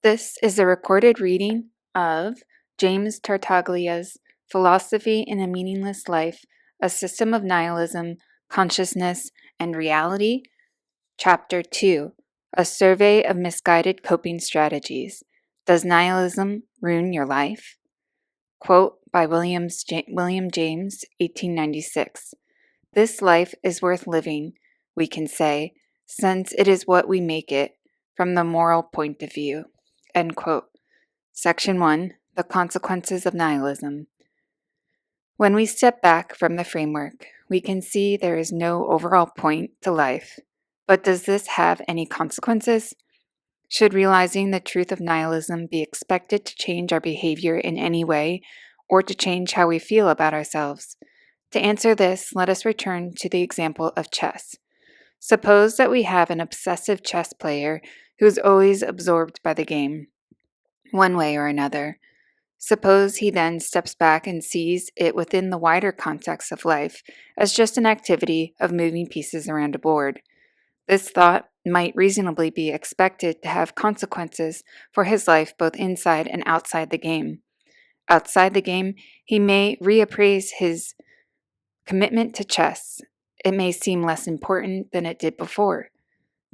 This is a recorded reading of James Tartaglia's Philosophy in a Meaningless Life, A System of Nihilism, Consciousness, and Reality, Chapter 2, A Survey of Misguided Coping Strategies. Does Nihilism Ruin Your Life? Quote by William James, 1896. This life is worth living, we can say, since it is what we make it, from the moral point of view. End quote. Section 1. The Consequences of Nihilism. When we step back from the framework, we can see there is no overall point to life. But does this have any consequences? Should realizing the truth of nihilism be expected to change our behavior in any way, or to change how we feel about ourselves? To answer this, let us return to the example of chess. Suppose that we have an obsessive chess player who is always absorbed by the game, one way or another. Suppose he then steps back and sees it within the wider context of life as just an activity of moving pieces around a board. This thought might reasonably be expected to have consequences for his life both inside and outside the game. Outside the game, he may reappraise his commitment to chess. It may seem less important than it did before.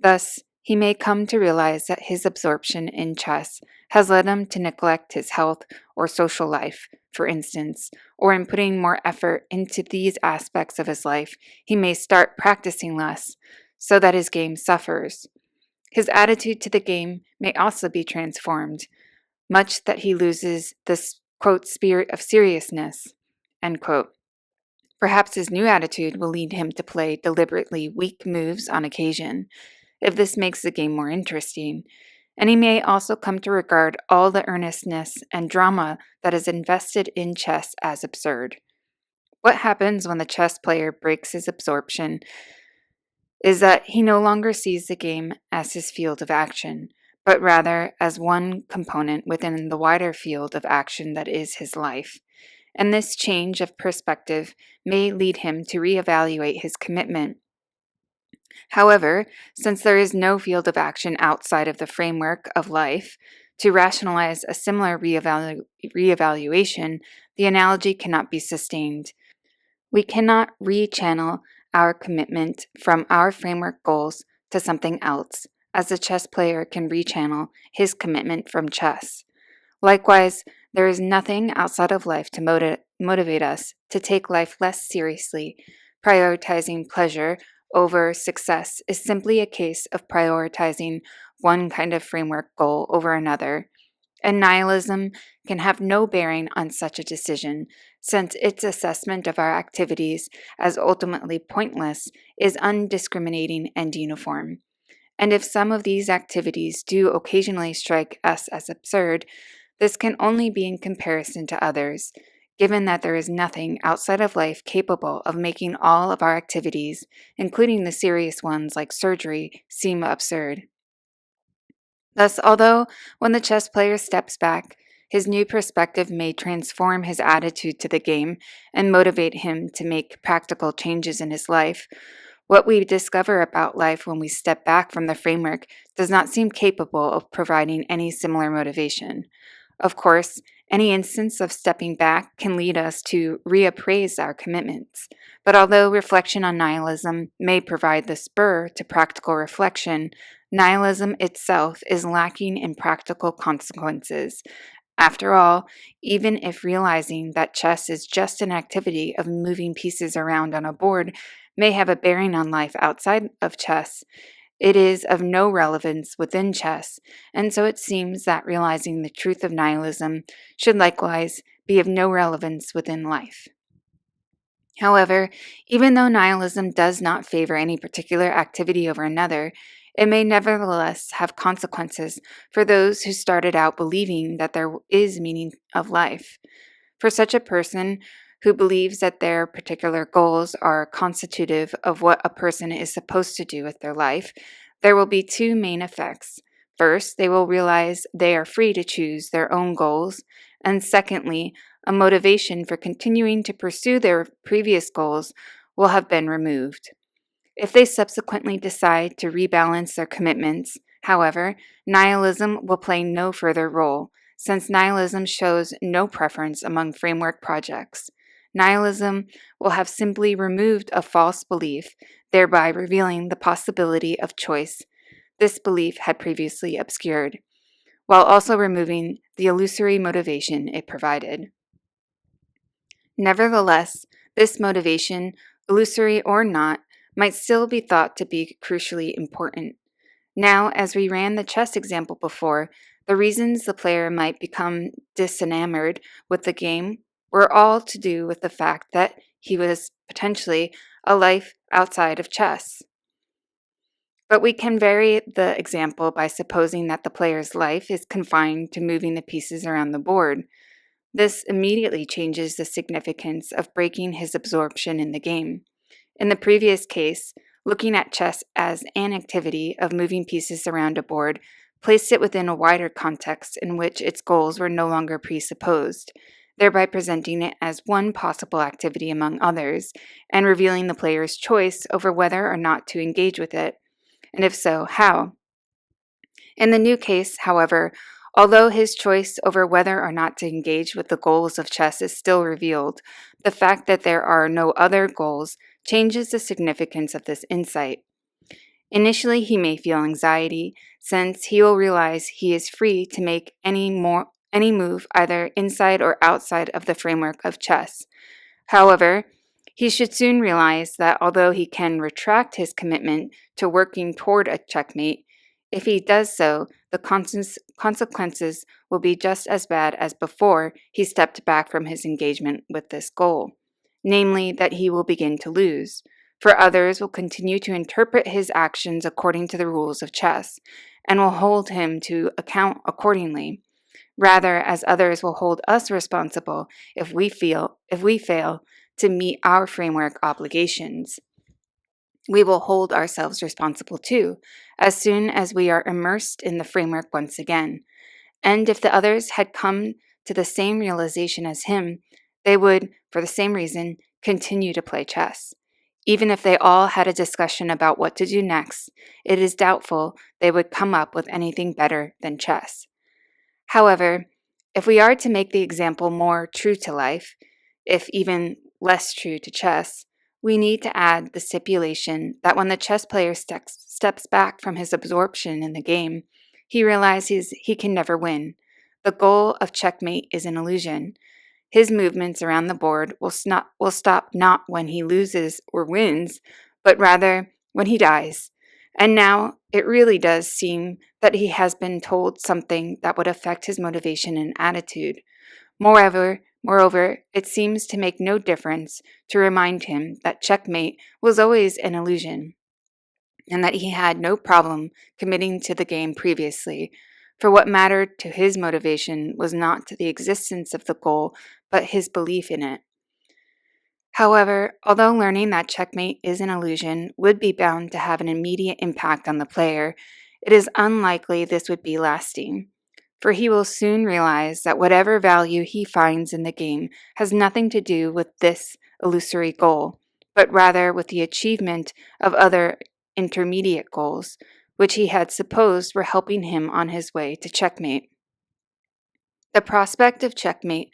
Thus, he may come to realize that his absorption in chess has led him to neglect his health or social life, for instance, or in putting more effort into these aspects of his life, he may start practicing less, so that his game suffers. His attitude to the game may also be transformed, much that he loses this, quote, spirit of seriousness, end quote. Perhaps his new attitude will lead him to play deliberately weak moves on occasion, if this makes the game more interesting, and he may also come to regard all the earnestness and drama that is invested in chess as absurd. What happens when the chess player breaks his absorption is that he no longer sees the game as his field of action, but rather as one component within the wider field of action that is his life. And this change of perspective may lead him to reevaluate his commitment. However, since there is no field of action outside of the framework of life, to rationalize a similar reevaluation, the analogy cannot be sustained. We cannot rechannel our commitment from our framework goals to something else, as a chess player can rechannel his commitment from chess. Likewise, there is nothing outside of life to motivate us to take life less seriously. Prioritizing pleasure over success is simply a case of prioritizing one kind of framework goal over another, and nihilism can have no bearing on such a decision, since its assessment of our activities as ultimately pointless is undiscriminating and uniform. And if some of these activities do occasionally strike us as absurd, this can only be in comparison to others, given that there is nothing outside of life capable of making all of our activities, including the serious ones like surgery, seem absurd. Thus, although when the chess player steps back, his new perspective may transform his attitude to the game and motivate him to make practical changes in his life, what we discover about life when we step back from the framework does not seem capable of providing any similar motivation. Of course, any instance of stepping back can lead us to reappraise our commitments, but although reflection on nihilism may provide the spur to practical reflection, nihilism itself is lacking in practical consequences. After all, even if realizing that chess is just an activity of moving pieces around on a board may have a bearing on life outside of chess, it is of no relevance within chess, and so it seems that realizing the truth of nihilism should likewise be of no relevance within life. However, even though nihilism does not favor any particular activity over another, it may nevertheless have consequences for those who started out believing that there is meaning of life. For such a person who believes that their particular goals are constitutive of what a person is supposed to do with their life, there will be two main effects. First, they will realize they are free to choose their own goals, and secondly, a motivation for continuing to pursue their previous goals will have been removed. If they subsequently decide to rebalance their commitments, However, nihilism will play no further role, since nihilism shows no preference among framework projects. Nihilism will have simply removed a false belief, thereby revealing the possibility of choice this belief had previously obscured, while also removing the illusory motivation it provided. Nevertheless, this motivation, illusory or not, might still be thought to be crucially important. Now, as we ran the chess example before, the reasons the player might become disenamored with the game were all to do with the fact that he was potentially a life outside of chess. But we can vary the example by supposing that the player's life is confined to moving the pieces around the board. This immediately changes the significance of breaking his absorption in the game. In the previous case, looking at chess as an activity of moving pieces around a board placed it within a wider context in which its goals were no longer presupposed, thereby presenting it as one possible activity among others and revealing the player's choice over whether or not to engage with it, and if so, how. In the new case, however, although his choice over whether or not to engage with the goals of chess is still revealed, the fact that there are no other goals changes the significance of this insight. Initially, he may feel anxiety, since he will realize he is free to make any move either inside or outside of the framework of chess. However, he should soon realize that although he can retract his commitment to working toward a checkmate, if he does so, the consequences will be just as bad as before he stepped back from his engagement with this goal, namely that he will begin to lose, for others will continue to interpret his actions according to the rules of chess, and will hold him to account accordingly, rather as others will hold us responsible if we fail to meet our framework obligations. We will hold ourselves responsible too, as soon as we are immersed in the framework once again. And if the others had come to the same realization as him, they would, for the same reason, continue to play chess. Even if they all had a discussion about what to do next, it is doubtful they would come up with anything better than chess. However, if we are to make the example more true to life, if even less true to chess, we need to add the stipulation that when the chess player steps back from his absorption in the game, he realizes he can never win. The goal of checkmate is an illusion. His movements around the board will stop not when he loses or wins, but rather when he dies. And now it really does seem that he has been told something that would affect his motivation and attitude. Moreover, it seems to make no difference to remind him that checkmate was always an illusion, and that he had no problem committing to the game previously, for what mattered to his motivation was not the existence of the goal, but his belief in it. However, although learning that checkmate is an illusion would be bound to have an immediate impact on the player, it is unlikely this would be lasting, for he will soon realize that whatever value he finds in the game has nothing to do with this illusory goal, but rather with the achievement of other intermediate goals, which he had supposed were helping him on his way to checkmate. The prospect of checkmate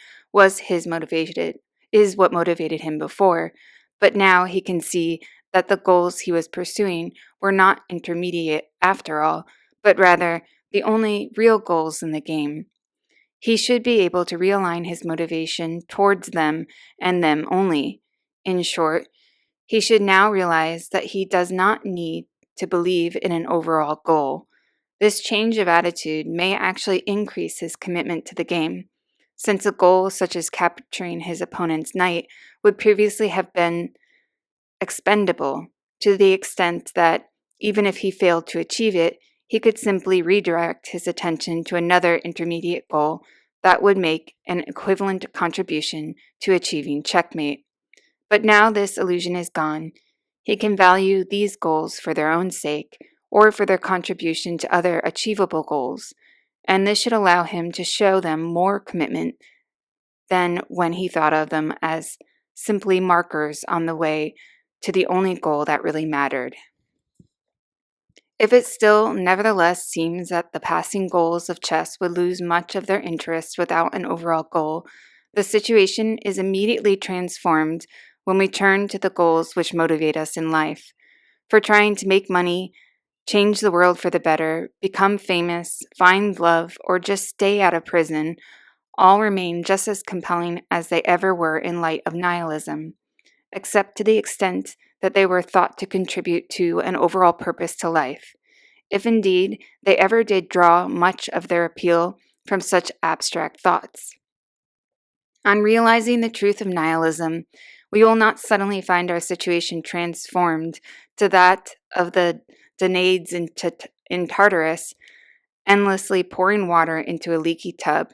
is what motivated him before, but now he can see that the goals he was pursuing were not intermediate after all, but rather the only real goals in the game. He should be able to realign his motivation towards them and them only. In short, he should now realize that he does not need to believe in an overall goal. This change of attitude may actually increase his commitment to the game, since a goal such as capturing his opponent's knight would previously have been expendable to the extent that, even if he failed to achieve it, he could simply redirect his attention to another intermediate goal that would make an equivalent contribution to achieving checkmate. But now this illusion is gone. He can value these goals for their own sake, or for their contribution to other achievable goals, and this should allow him to show them more commitment than when he thought of them as simply markers on the way to the only goal that really mattered. If it still nevertheless seems that the passing goals of chess would lose much of their interest without an overall goal, the situation is immediately transformed when we turn to the goals which motivate us in life. For trying to make money, change the world for the better, become famous, find love, or just stay out of prison, all remain just as compelling as they ever were in light of nihilism, except to the extent that they were thought to contribute to an overall purpose to life, if indeed they ever did draw much of their appeal from such abstract thoughts. On realizing the truth of nihilism, we will not suddenly find our situation transformed to that of the Danaids in Tartarus, endlessly pouring water into a leaky tub.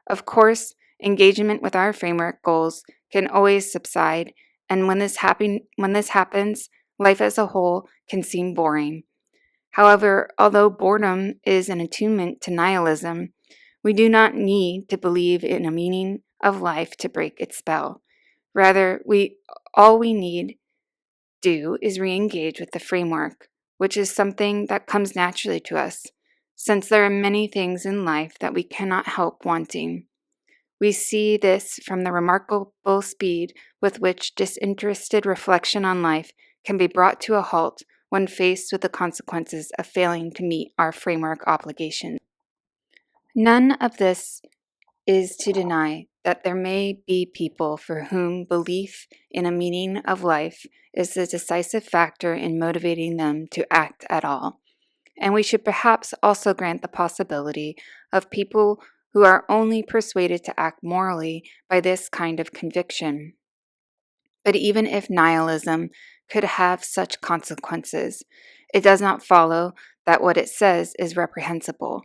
Of course, engagement with our framework goals can always subside, and when this happens, life as a whole can seem boring. However, although boredom is an attunement to nihilism, we do not need to believe in a meaning of life to break its spell. Rather, all we need do is re-engage with the framework, which is something that comes naturally to us, since there are many things in life that we cannot help wanting. We see this from the remarkable speed with which disinterested reflection on life can be brought to a halt when faced with the consequences of failing to meet our framework obligations. None of this is to deny that there may be people for whom belief in a meaning of life is the decisive factor in motivating them to act at all. And we should perhaps also grant the possibility of people who are only persuaded to act morally by this kind of conviction. But even if nihilism could have such consequences, it does not follow that what it says is reprehensible,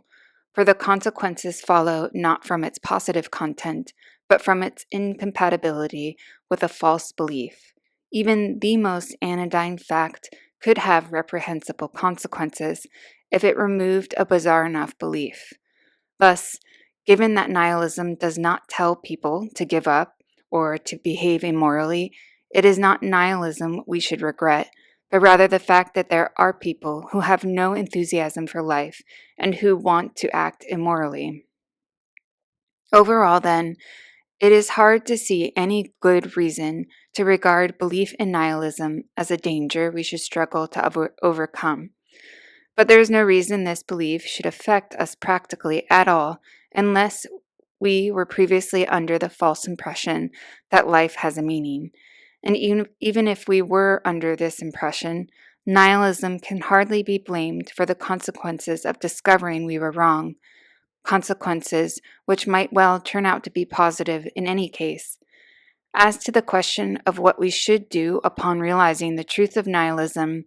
for the consequences follow not from its positive content, but from its incompatibility with a false belief. Even the most anodyne fact could have reprehensible consequences if it removed a bizarre enough belief. Thus, given that nihilism does not tell people to give up or to behave immorally, it is not nihilism we should regret, but rather the fact that there are people who have no enthusiasm for life and who want to act immorally. Overall, then, it is hard to see any good reason to regard belief in nihilism as a danger we should struggle to overcome. But there is no reason this belief should affect us practically at all unless we were previously under the false impression that life has a meaning. And even if we were under this impression, nihilism can hardly be blamed for the consequences of discovering we were wrong, consequences which might well turn out to be positive in any case. As to the question of what we should do upon realizing the truth of nihilism,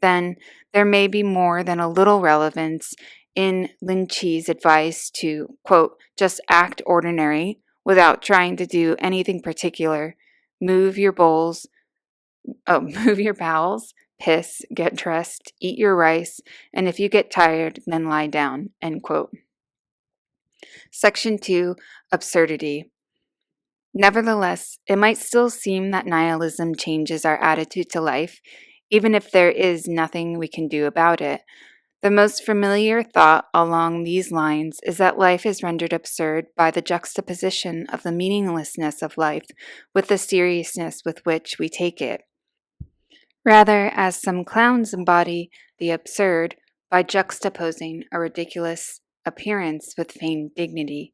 then there may be more than a little relevance in Lin Chi's advice to, quote, just act ordinary without trying to do anything particular. Move your bowels, move your bowels, piss, get dressed, eat your rice, and if you get tired, then lie down, end quote. Section 2, Absurdity. Nevertheless, it might still seem that nihilism changes our attitude to life, even if there is nothing we can do about it. The most familiar thought along these lines is that life is rendered absurd by the juxtaposition of the meaninglessness of life with the seriousness with which we take it. Rather, as some clowns embody the absurd by juxtaposing a ridiculous appearance with feigned dignity.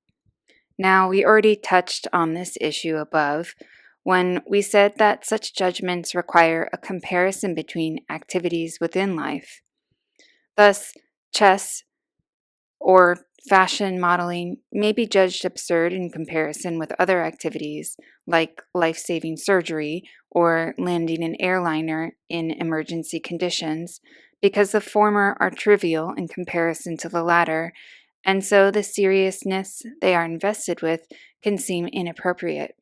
Now, we already touched on this issue above when we said that such judgments require a comparison between activities within life. Thus, chess or fashion modeling may be judged absurd in comparison with other activities like life-saving surgery or landing an airliner in emergency conditions, because the former are trivial in comparison to the latter, and so the seriousness they are invested with can seem inappropriate.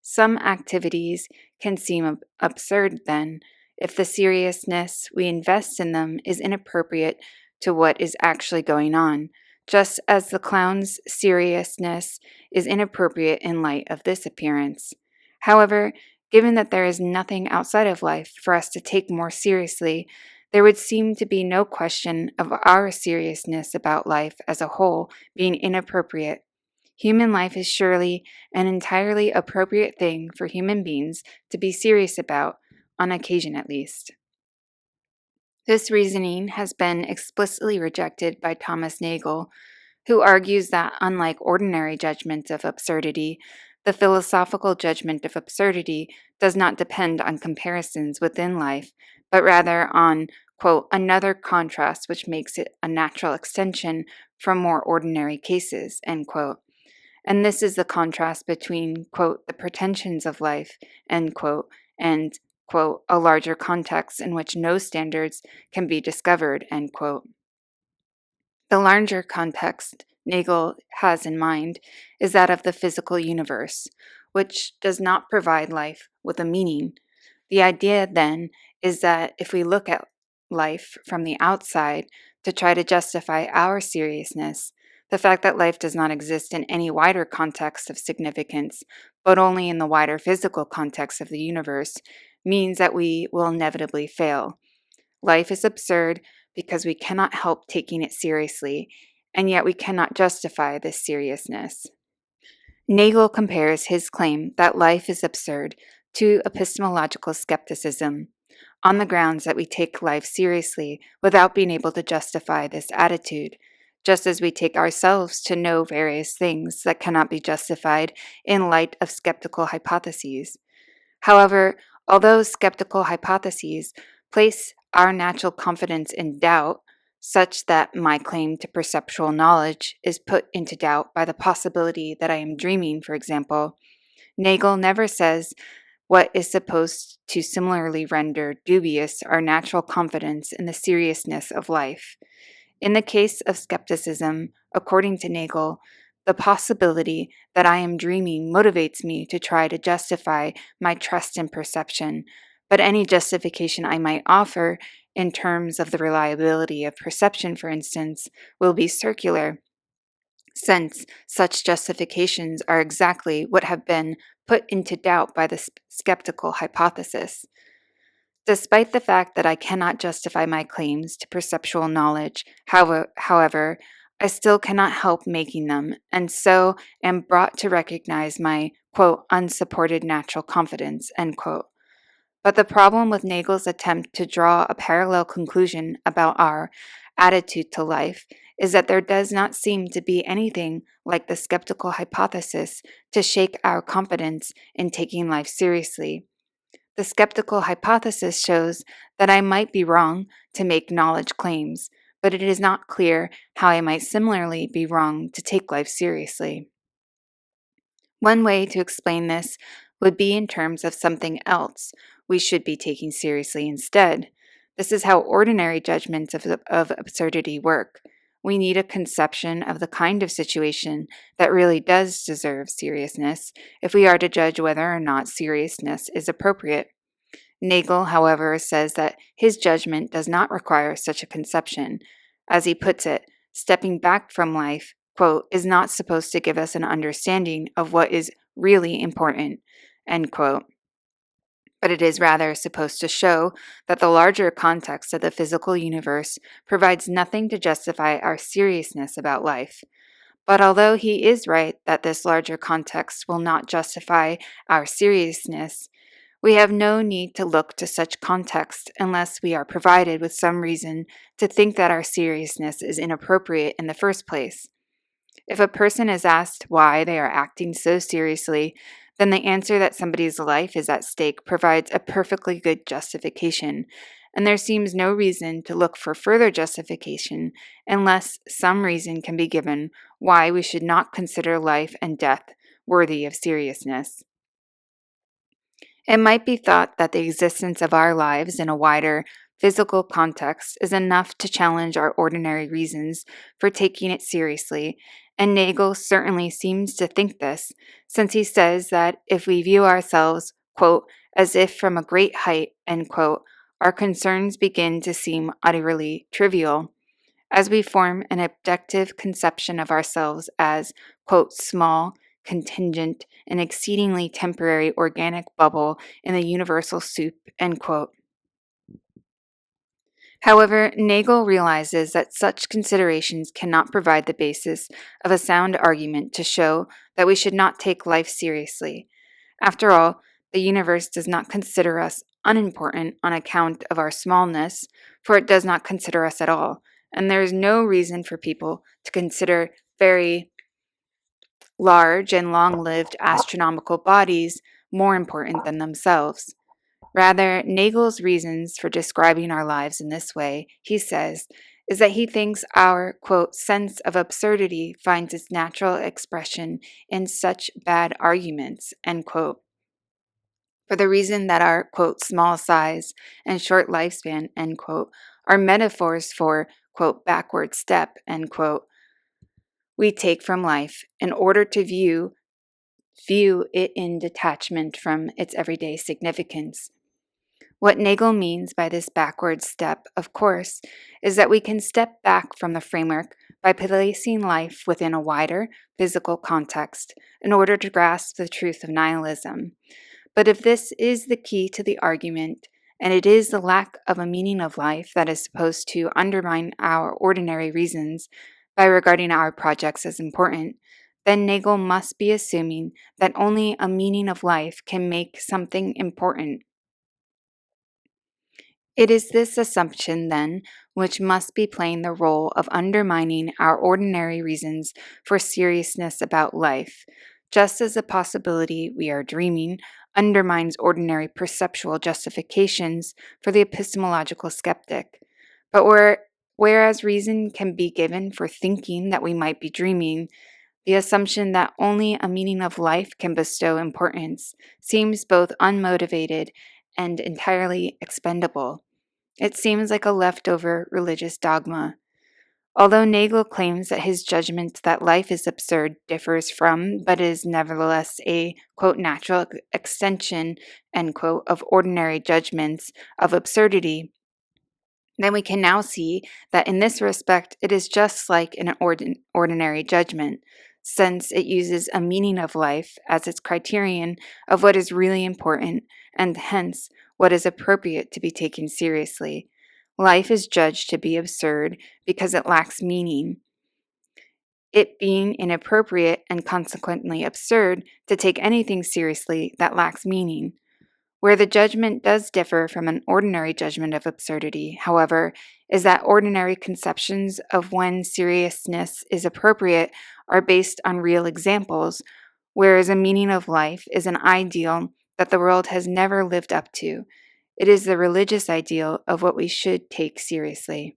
Some activities can seem absurd, then, if the seriousness we invest in them is inappropriate to what is actually going on, just as the clown's seriousness is inappropriate in light of this appearance. However, given that there is nothing outside of life for us to take more seriously, there would seem to be no question of our seriousness about life as a whole being inappropriate. Human life is surely an entirely appropriate thing for human beings to be serious about, on occasion at least. This reasoning has been explicitly rejected by Thomas Nagel, who argues that, unlike ordinary judgment of absurdity, the philosophical judgment of absurdity does not depend on comparisons within life, but rather on, quote, another contrast which makes it a natural extension from more ordinary cases, end quote. And this is the contrast between, quote, the pretensions of life, end quote, and, quote, a larger context in which no standards can be discovered, end quote. The larger context Nagel has in mind is that of the physical universe, which does not provide life with a meaning. The idea, then, is that if we look at life from the outside to try to justify our seriousness, the fact that life does not exist in any wider context of significance, but only in the wider physical context of the universe, means that we will inevitably fail. Life is absurd because we cannot help taking it seriously, and yet we cannot justify this seriousness. Nagel compares his claim that life is absurd to epistemological skepticism, on the grounds that we take life seriously without being able to justify this attitude, just as we take ourselves to know various things that cannot be justified in light of skeptical hypotheses. However, although skeptical hypotheses place our natural confidence in doubt, such that my claim to perceptual knowledge is put into doubt by the possibility that I am dreaming, for example, Nagel never says what is supposed to similarly render dubious our natural confidence in the seriousness of life. In the case of skepticism, according to Nagel, the possibility that I am dreaming motivates me to try to justify my trust in perception, but any justification I might offer, in terms of the reliability of perception, for instance, will be circular, since such justifications are exactly what have been put into doubt by the skeptical hypothesis. Despite the fact that I cannot justify my claims to perceptual knowledge, however, I still cannot help making them, and so am brought to recognize my, quote, unsupported natural confidence, end quote. But the problem with Nagel's attempt to draw a parallel conclusion about our attitude to life is that there does not seem to be anything like the skeptical hypothesis to shake our confidence in taking life seriously. The skeptical hypothesis shows that I might be wrong to make knowledge claims, but it is not clear how I might similarly be wrong to take life seriously. One way to explain this would be in terms of something else we should be taking seriously instead. This is how ordinary judgments of absurdity work. We need a conception of the kind of situation that really does deserve seriousness if we are to judge whether or not seriousness is appropriate. Nagel, however, says that his judgment does not require such a conception. As he puts it, stepping back from life, quote, is not supposed to give us an understanding of what is really important, end quote, but it is rather supposed to show that the larger context of the physical universe provides nothing to justify our seriousness about life. But although he is right that this larger context will not justify our seriousness, we have no need to look to such context unless we are provided with some reason to think that our seriousness is inappropriate in the first place. If a person is asked why they are acting so seriously, then the answer that somebody's life is at stake provides a perfectly good justification, and there seems no reason to look for further justification unless some reason can be given why we should not consider life and death worthy of seriousness. It might be thought that the existence of our lives in a wider physical context is enough to challenge our ordinary reasons for taking it seriously, and Nagel certainly seems to think this, since he says that if we view ourselves, quote, as if from a great height, end quote, our concerns begin to seem utterly trivial. As we form an objective conception of ourselves as, quote, small, contingent, and exceedingly temporary organic bubble in the universal soup, end quote. However, Nagel realizes that such considerations cannot provide the basis of a sound argument to show that we should not take life seriously. After all, the universe does not consider us unimportant on account of our smallness, for it does not consider us at all, and there is no reason for people to consider very large and long lived astronomical bodies more important than themselves. Rather, Nagel's reasons for describing our lives in this way, he says, is that he thinks our, quote, sense of absurdity finds its natural expression in such bad arguments, end quote, for the reason that our, quote, small size and short lifespan, end quote, are metaphors for, quote, backward step, end quote, we take from life in order to view it in detachment from its everyday significance. What Nagel means by this backward step, of course, is that we can step back from the framework by placing life within a wider physical context in order to grasp the truth of nihilism. But if this is the key to the argument, and it is the lack of a meaning of life that is supposed to undermine our ordinary reasons by regarding our projects as important, then Nagel must be assuming that only a meaning of life can make something important. It is this assumption, then, which must be playing the role of undermining our ordinary reasons for seriousness about life, just as the possibility we are dreaming undermines ordinary perceptual justifications for the epistemological skeptic. But whereas reason can be given for thinking that we might be dreaming, the assumption that only a meaning of life can bestow importance seems both unmotivated and entirely expendable. It seems like a leftover religious dogma. Although Nagel claims that his judgment that life is absurd differs from, but is nevertheless a, quote, natural extension, end quote, of ordinary judgments of absurdity, then we can now see that in this respect it is just like an ordinary judgment, since it uses a meaning of life as its criterion of what is really important and hence what is appropriate to be taken seriously. Life is judged to be absurd because it lacks meaning, it being inappropriate and consequently absurd to take anything seriously that lacks meaning. Where the judgment does differ from an ordinary judgment of absurdity, however, is that ordinary conceptions of when seriousness is appropriate are based on real examples, whereas a meaning of life is an ideal that the world has never lived up to. It is the religious ideal of what we should take seriously.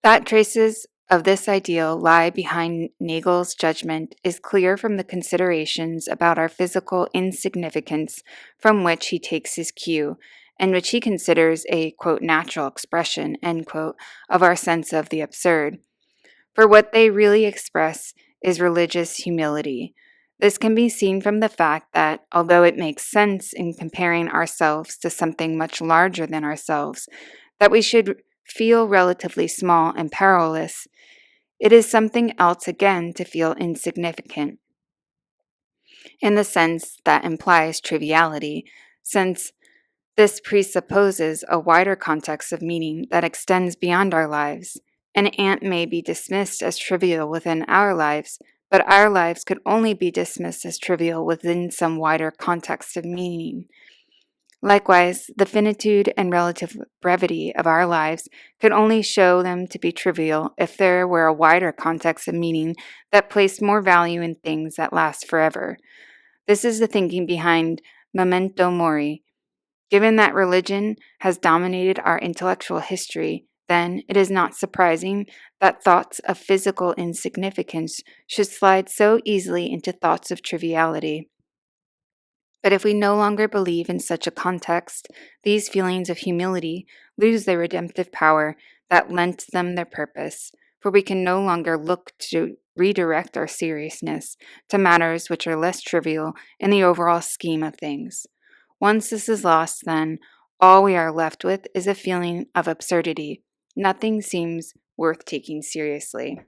That traces of this ideal lie behind Nagel's judgment is clear from the considerations about our physical insignificance from which he takes his cue, and which he considers a, quote, natural expression, end quote, of our sense of the absurd. For what they really express is religious humility. This can be seen from the fact that, although it makes sense in comparing ourselves to something much larger than ourselves, that we should feel relatively small and powerless, it is something else again to feel insignificant, in the sense that implies triviality, since this presupposes a wider context of meaning that extends beyond our lives. An ant may be dismissed as trivial within our lives, but our lives could only be dismissed as trivial within some wider context of meaning. Likewise, the finitude and relative brevity of our lives could only show them to be trivial if there were a wider context of meaning that placed more value in things that last forever. This is the thinking behind memento mori. Given that religion has dominated our intellectual history, then it is not surprising that thoughts of physical insignificance should slide so easily into thoughts of triviality. But if we no longer believe in such a context, these feelings of humility lose their redemptive power that lent them their purpose, for we can no longer look to redirect our seriousness to matters which are less trivial in the overall scheme of things. Once this is lost, then, all we are left with is a feeling of absurdity. Nothing seems worth taking seriously.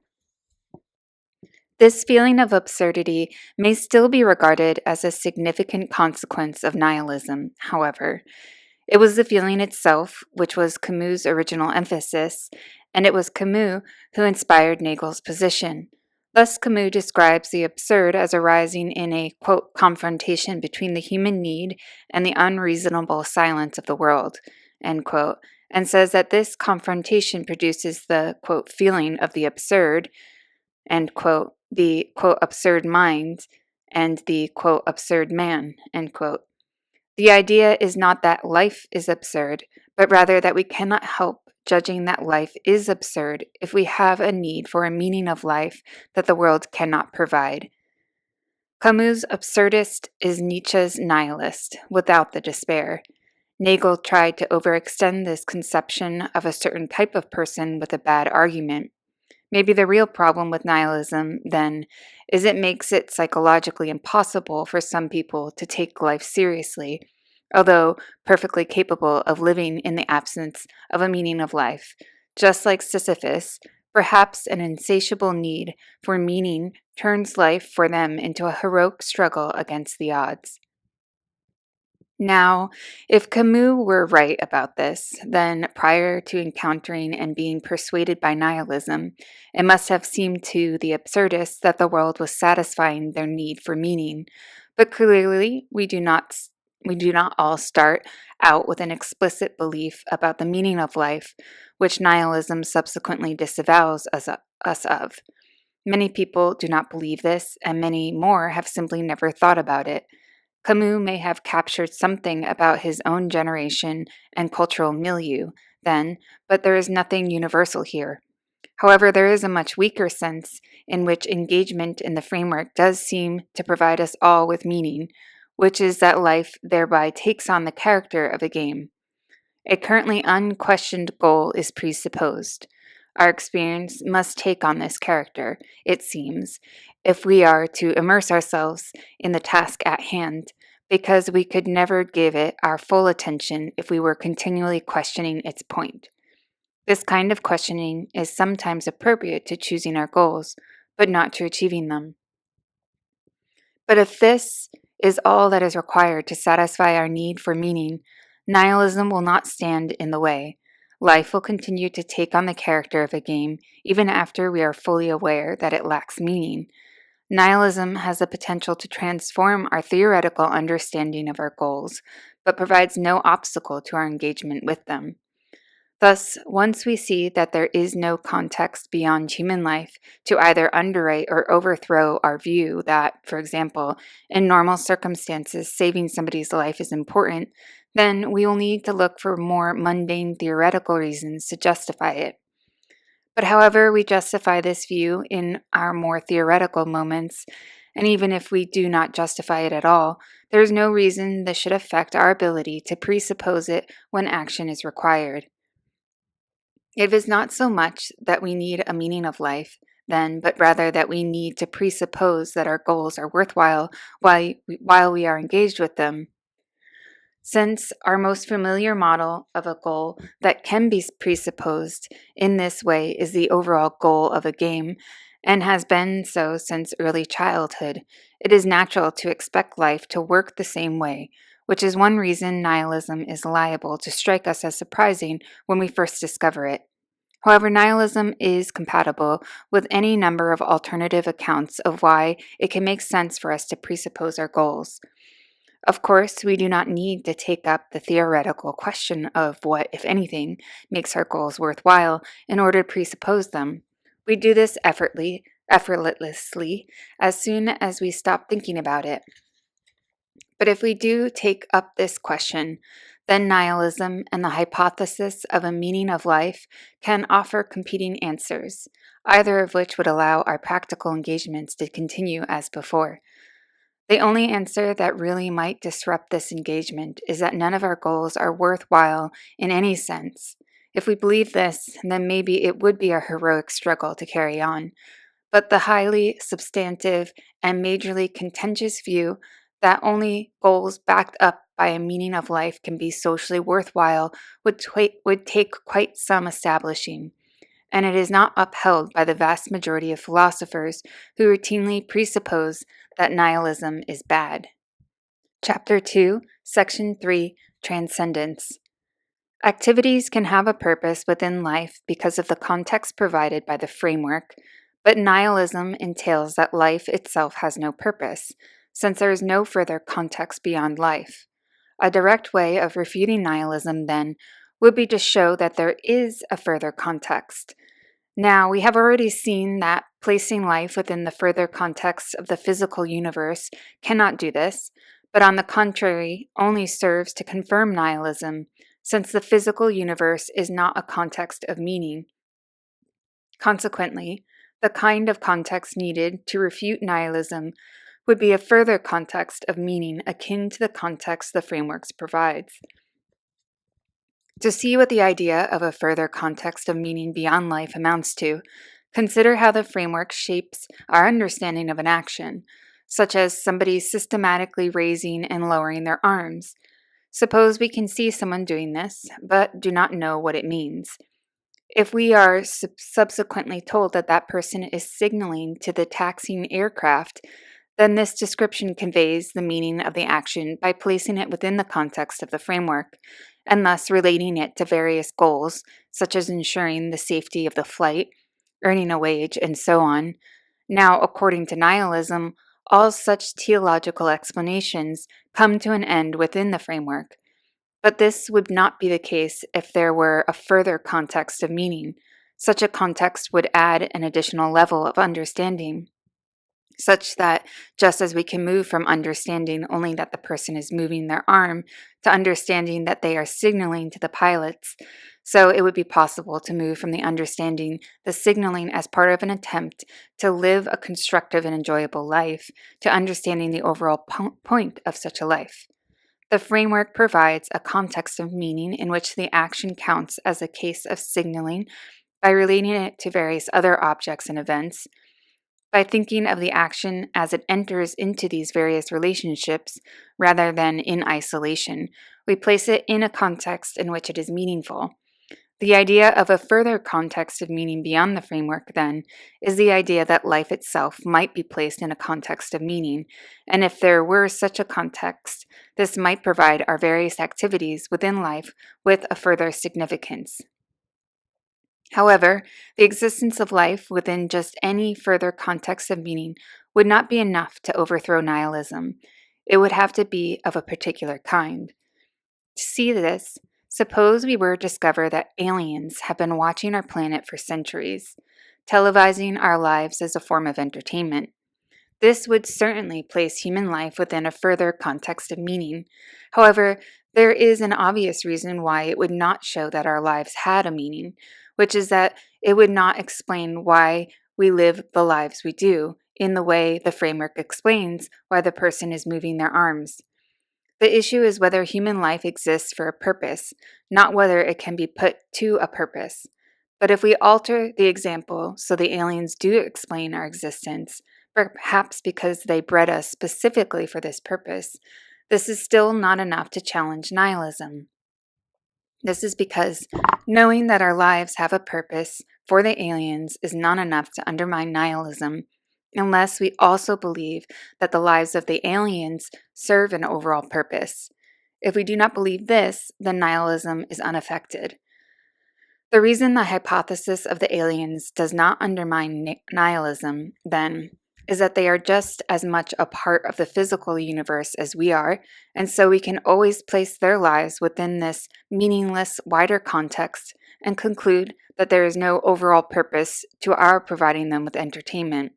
This feeling of absurdity may still be regarded as a significant consequence of nihilism, however. It was the feeling itself which was Camus' original emphasis, and it was Camus who inspired Nagel's position. Thus, Camus describes the absurd as arising in a, quote, confrontation between the human need and the unreasonable silence of the world, end quote, and says that this confrontation produces the, quote, feeling of the absurd, end quote, the, quote, absurd mind, and the, quote, absurd man, end quote. The idea is not that life is absurd, but rather that we cannot help judging that life is absurd if we have a need for a meaning of life that the world cannot provide. Camus' absurdist is Nietzsche's nihilist, without the despair. Nagel tried to overextend this conception of a certain type of person with a bad argument. Maybe the real problem with nihilism, then, is it makes it psychologically impossible for some people to take life seriously, although perfectly capable of living in the absence of a meaning of life. Just like Sisyphus, perhaps an insatiable need for meaning turns life for them into a heroic struggle against the odds. Now, if Camus were right about this, then prior to encountering and being persuaded by nihilism, it must have seemed to the absurdists that the world was satisfying their need for meaning. But clearly, we do not all start out with an explicit belief about the meaning of life, which nihilism subsequently disavows us of. Many people do not believe this, and many more have simply never thought about it. Camus may have captured something about his own generation and cultural milieu then, but there is nothing universal here. However, there is a much weaker sense in which engagement in the framework does seem to provide us all with meaning, which is that life thereby takes on the character of a game. A currently unquestioned goal is presupposed. Our experience must take on this character, it seems, if we are to immerse ourselves in the task at hand, because we could never give it our full attention if we were continually questioning its point. This kind of questioning is sometimes appropriate to choosing our goals, but not to achieving them. But if this is all that is required to satisfy our need for meaning, nihilism will not stand in the way. Life will continue to take on the character of a game, even after we are fully aware that it lacks meaning. Nihilism has the potential to transform our theoretical understanding of our goals, but provides no obstacle to our engagement with them. Thus, once we see that there is no context beyond human life to either underwrite or overthrow our view that, for example, in normal circumstances, saving somebody's life is important, then we will need to look for more mundane theoretical reasons to justify it. But however we justify this view in our more theoretical moments, and even if we do not justify it at all, there is no reason this should affect our ability to presuppose it when action is required. It is not so much that we need a meaning of life, then, but rather that we need to presuppose that our goals are worthwhile while we are engaged with them. Since our most familiar model of a goal that can be presupposed in this way is the overall goal of a game, and has been so since early childhood, it is natural to expect life to work the same way, which is one reason nihilism is liable to strike us as surprising when we first discover it. However, nihilism is compatible with any number of alternative accounts of why it can make sense for us to presuppose our goals. Of course, we do not need to take up the theoretical question of what, if anything, makes our goals worthwhile in order to presuppose them. We do this effortlessly as soon as we stop thinking about it. But if we do take up this question, then nihilism and the hypothesis of a meaning of life can offer competing answers, either of which would allow our practical engagements to continue as before. The only answer that really might disrupt this engagement is that none of our goals are worthwhile in any sense. If we believe this, then maybe it would be a heroic struggle to carry on. But the highly substantive and majorly contentious view that only goals backed up by a meaning of life can be socially worthwhile would take quite some establishing, and it is not upheld by the vast majority of philosophers who routinely presuppose that nihilism is bad. Chapter 2, Section 3, Transcendence. Activities can have a purpose within life because of the context provided by the framework, but nihilism entails that life itself has no purpose, since there is no further context beyond life. A direct way of refuting nihilism, then, would be to show that there is a further context. Now, we have already seen that placing life within the further context of the physical universe cannot do this, but on the contrary, only serves to confirm nihilism, since the physical universe is not a context of meaning. Consequently, the kind of context needed to refute nihilism would be a further context of meaning akin to the context the frameworks provides. To see what the idea of a further context of meaning beyond life amounts to, consider how the framework shapes our understanding of an action, such as somebody systematically raising and lowering their arms. Suppose we can see someone doing this, but do not know what it means. If we are subsequently told that that person is signaling to the taxiing aircraft, then this description conveys the meaning of the action by placing it within the context of the framework, and thus relating it to various goals, such as ensuring the safety of the flight, earning a wage, and so on. Now, according to nihilism, all such teleological explanations come to an end within the framework. But this would not be the case if there were a further context of meaning. Such a context would add an additional level of understanding, such that just as we can move from understanding only that the person is moving their arm to understanding that they are signaling to the pilots, so it would be possible to move from the understanding the signaling as part of an attempt to live a constructive and enjoyable life to understanding the overall point of such a life. The framework provides a context of meaning in which the action counts as a case of signaling by relating it to various other objects and events. By thinking of the action as it enters into these various relationships, rather than in isolation, we place it in a context in which it is meaningful. The idea of a further context of meaning beyond the framework, then, is the idea that life itself might be placed in a context of meaning, and if there were such a context, this might provide our various activities within life with a further significance. However, the existence of life within just any further context of meaning would not be enough to overthrow nihilism. It would have to be of a particular kind. To see this, suppose we were to discover that aliens have been watching our planet for centuries, televising our lives as a form of entertainment. This would certainly place human life within a further context of meaning. However, there is an obvious reason why it would not show that our lives had a meaning, which is that it would not explain why we live the lives we do, in the way the framework explains why the person is moving their arms. The issue is whether human life exists for a purpose, not whether it can be put to a purpose. But if we alter the example so the aliens do explain our existence, perhaps because they bred us specifically for this purpose, this is still not enough to challenge nihilism. This is because knowing that our lives have a purpose for the aliens is not enough to undermine nihilism, unless we also believe that the lives of the aliens serve an overall purpose. If we do not believe this, then nihilism is unaffected. The reason the hypothesis of the aliens does not undermine nihilism, then, is that they are just as much a part of the physical universe as we are, and so we can always place their lives within this meaningless, wider context and conclude that there is no overall purpose to our providing them with entertainment.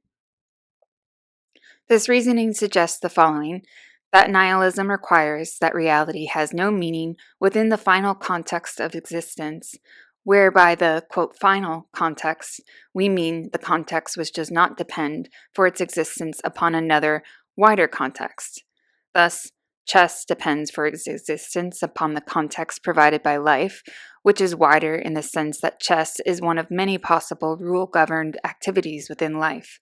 This reasoning suggests the following: that nihilism requires that reality has no meaning within the final context of existence, whereby the quote, final context, we mean the context which does not depend for its existence upon another, wider context. Thus, chess depends for its existence upon the context provided by life, which is wider in the sense that chess is one of many possible rule-governed activities within life,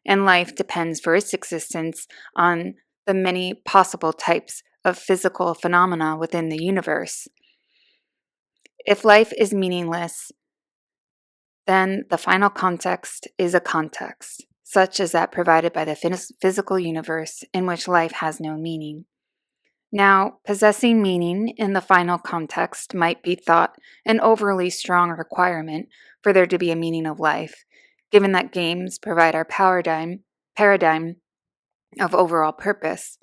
and life depends for its existence on the many possible types of physical phenomena within the universe. If life is meaningless, then the final context is a context, such as that provided by the physical universe in which life has no meaning. Now, possessing meaning in the final context might be thought an overly strong requirement for there to be a meaning of life, given that games provide our paradigm of overall purpose,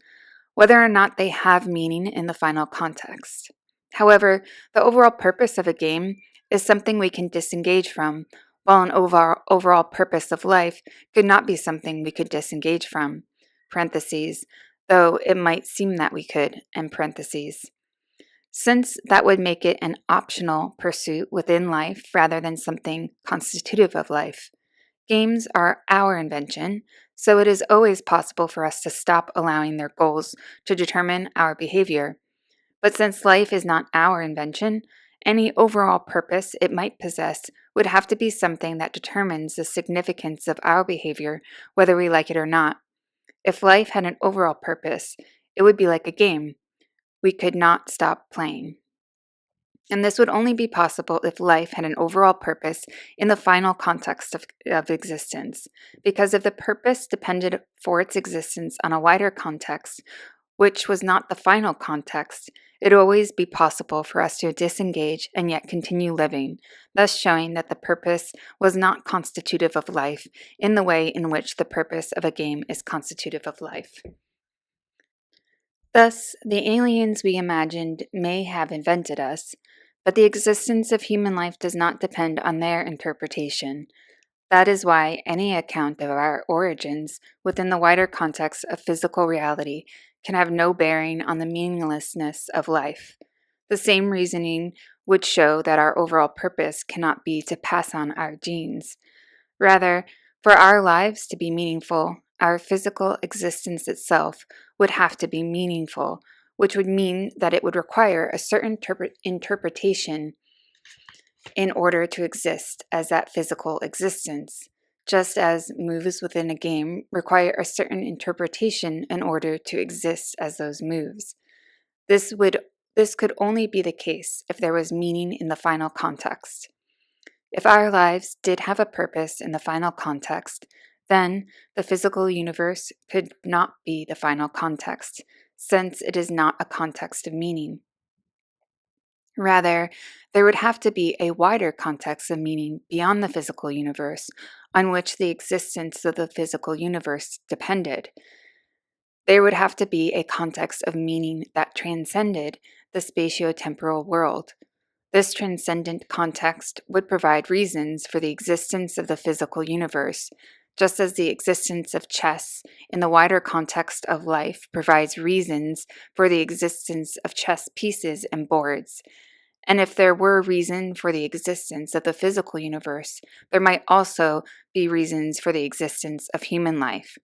whether or not they have meaning in the final context. However, the overall purpose of a game is something we can disengage from, while an overall purpose of life could not be something we could disengage from. Parentheses, though it might seem that we could, end parentheses. Since that would make it an optional pursuit within life rather than something constitutive of life. Games are our invention, so it is always possible for us to stop allowing their goals to determine our behavior. But since life is not our invention, any overall purpose it might possess would have to be something that determines the significance of our behavior, whether we like it or not. If life had an overall purpose, it would be like a game. We could not stop playing. And this would only be possible if life had an overall purpose in the final context of existence. Because if the purpose depended for its existence on a wider context, which was not the final context, it would always be possible for us to disengage and yet continue living, thus showing that the purpose was not constitutive of life in the way in which the purpose of a game is constitutive of life. Thus, the aliens we imagined may have invented us, but the existence of human life does not depend on their interpretation. That is why any account of our origins within the wider context of physical reality can have no bearing on the meaninglessness of life. The same reasoning would show that our overall purpose cannot be to pass on our genes. Rather, for our lives to be meaningful, our physical existence itself would have to be meaningful, which would mean that it would require a certain interpretation in order to exist as that physical existence, just as moves within a game require a certain interpretation in order to exist as those moves. This could only be the case if there was meaning in the final context. If our lives did have a purpose in the final context, then the physical universe could not be the final context, since it is not a context of meaning. Rather, there would have to be a wider context of meaning beyond the physical universe, on which the existence of the physical universe depended. There would have to be a context of meaning that transcended the spatio-temporal world. This transcendent context would provide reasons for the existence of the physical universe, just as the existence of chess in the wider context of life provides reasons for the existence of chess pieces and boards. And if there were reason for the existence of the physical universe, there might also be reasons for the existence of human life.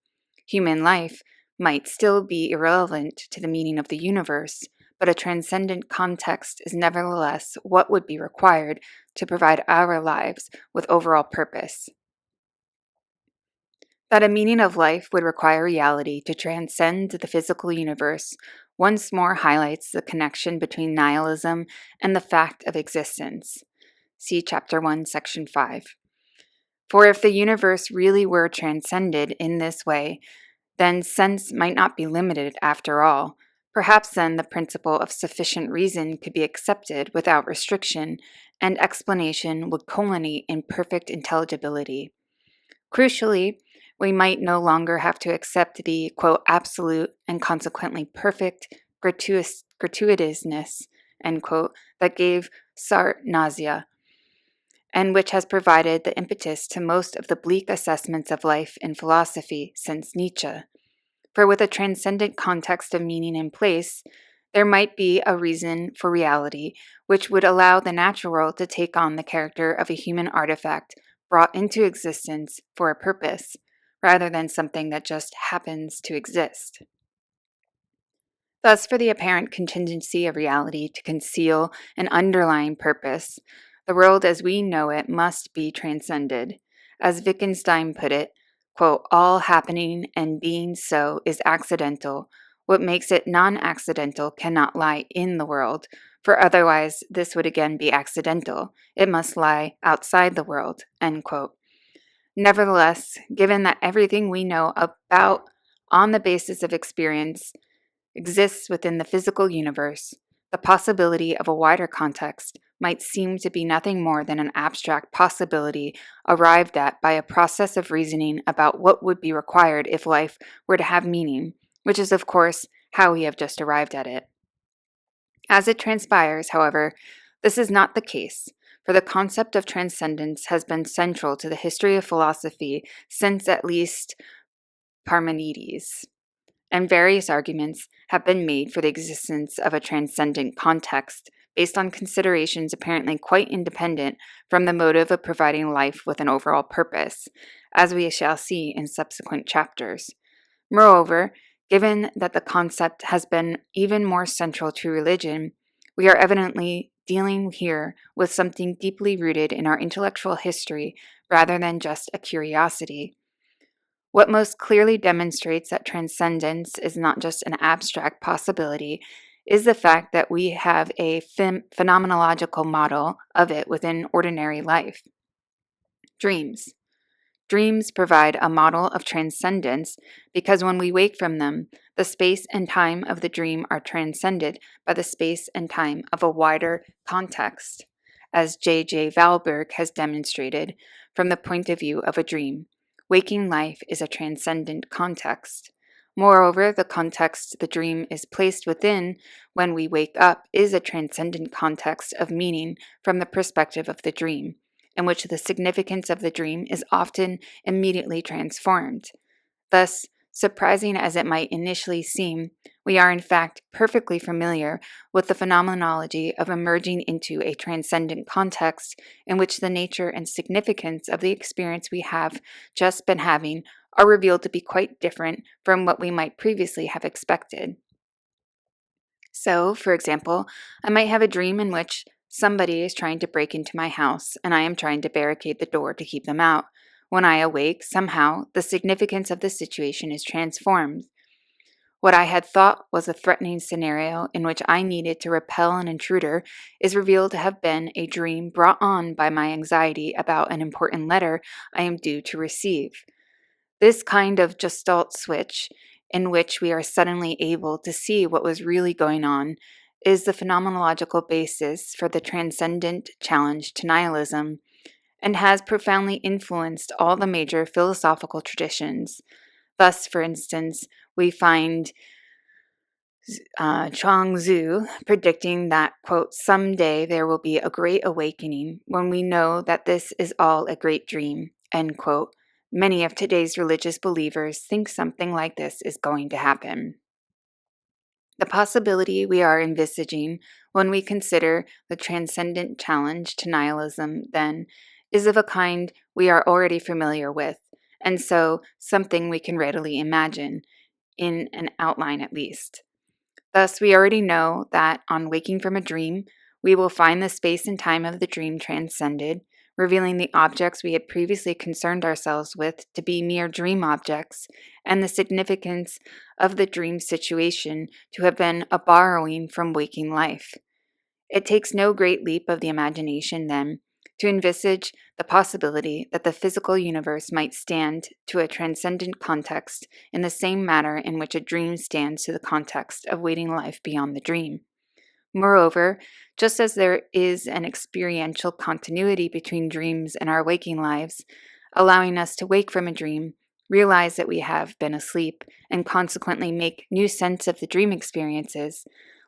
Human life might still be irrelevant to the meaning of the universe, but a transcendent context is nevertheless what would be required to provide our lives with overall purpose. That a meaning of life would require reality to transcend the physical universe once more highlights the connection between nihilism and the fact of existence. See Chapter 1, Section 5. For if the universe really were transcended in this way, then sense might not be limited after all. Perhaps then the principle of sufficient reason could be accepted without restriction, and explanation would culminate in perfect intelligibility. Crucially, we might no longer have to accept the, quote, absolute and consequently perfect gratuitousness, end quote, that gave Sartre nausea, and which has provided the impetus to most of the bleak assessments of life in philosophy since Nietzsche. For with a transcendent context of meaning in place, there might be a reason for reality which would allow the natural world to take on the character of a human artifact brought into existence for a purpose, rather than something that just happens to exist. Thus, for the apparent contingency of reality to conceal an underlying purpose, the world as we know it must be transcended. As Wittgenstein put it, quote, all happening and being so is accidental. What makes it non-accidental cannot lie in the world, for otherwise this would again be accidental. It must lie outside the world, end quote. Nevertheless, given that everything we know about on the basis of experience exists within the physical universe, the possibility of a wider context might seem to be nothing more than an abstract possibility arrived at by a process of reasoning about what would be required if life were to have meaning, which is, of course, how we have just arrived at it. As it transpires, however, this is not the case, for the concept of transcendence has been central to the history of philosophy since at least Parmenides, and various arguments have been made for the existence of a transcendent context based on considerations apparently quite independent from the motive of providing life with an overall purpose, as we shall see in subsequent chapters. Moreover, given that the concept has been even more central to religion, we are evidently dealing here with something deeply rooted in our intellectual history rather than just a curiosity. What most clearly demonstrates that transcendence is not just an abstract possibility is the fact that we have a phenomenological model of it within ordinary life. Dreams. Dreams provide a model of transcendence because when we wake from them, the space and time of the dream are transcended by the space and time of a wider context, as J. Valberg has demonstrated from the point of view of a dream. Waking life is a transcendent context. Moreover, the context the dream is placed within when we wake up is a transcendent context of meaning from the perspective of the dream, in which the significance of the dream is often immediately transformed. Thus, surprising as it might initially seem, we are in fact perfectly familiar with the phenomenology of emerging into a transcendent context in which the nature and significance of the experience we have just been having are revealed to be quite different from what we might previously have expected. So, for example, I might have a dream in which somebody is trying to break into my house and I am trying to barricade the door to keep them out. When I awake, somehow, the significance of the situation is transformed. What I had thought was a threatening scenario in which I needed to repel an intruder is revealed to have been a dream brought on by my anxiety about an important letter I am due to receive. This kind of gestalt switch, in which we are suddenly able to see what was really going on, is the phenomenological basis for the transcendent challenge to nihilism, and has profoundly influenced all the major philosophical traditions. Thus, for instance, we find Chuang-Tzu predicting that, quote, someday there will be a great awakening when we know that this is all a great dream, end quote. Many of today's religious believers think something like this is going to happen. The possibility we are envisaging when we consider the transcendent challenge to nihilism, then, is of a kind we are already familiar with, and so something we can readily imagine, in an outline at least. Thus, we already know that on waking from a dream, we will find the space and time of the dream transcended, revealing the objects we had previously concerned ourselves with to be mere dream objects, and the significance of the dream situation to have been a borrowing from waking life. It takes no great leap of the imagination, then, to envisage the possibility that the physical universe might stand to a transcendent context in the same manner in which a dream stands to the context of waiting life beyond the dream. Moreover, just as there is an experiential continuity between dreams and our waking lives, allowing us to wake from a dream, realize that we have been asleep, and consequently make new sense of the dream experiences,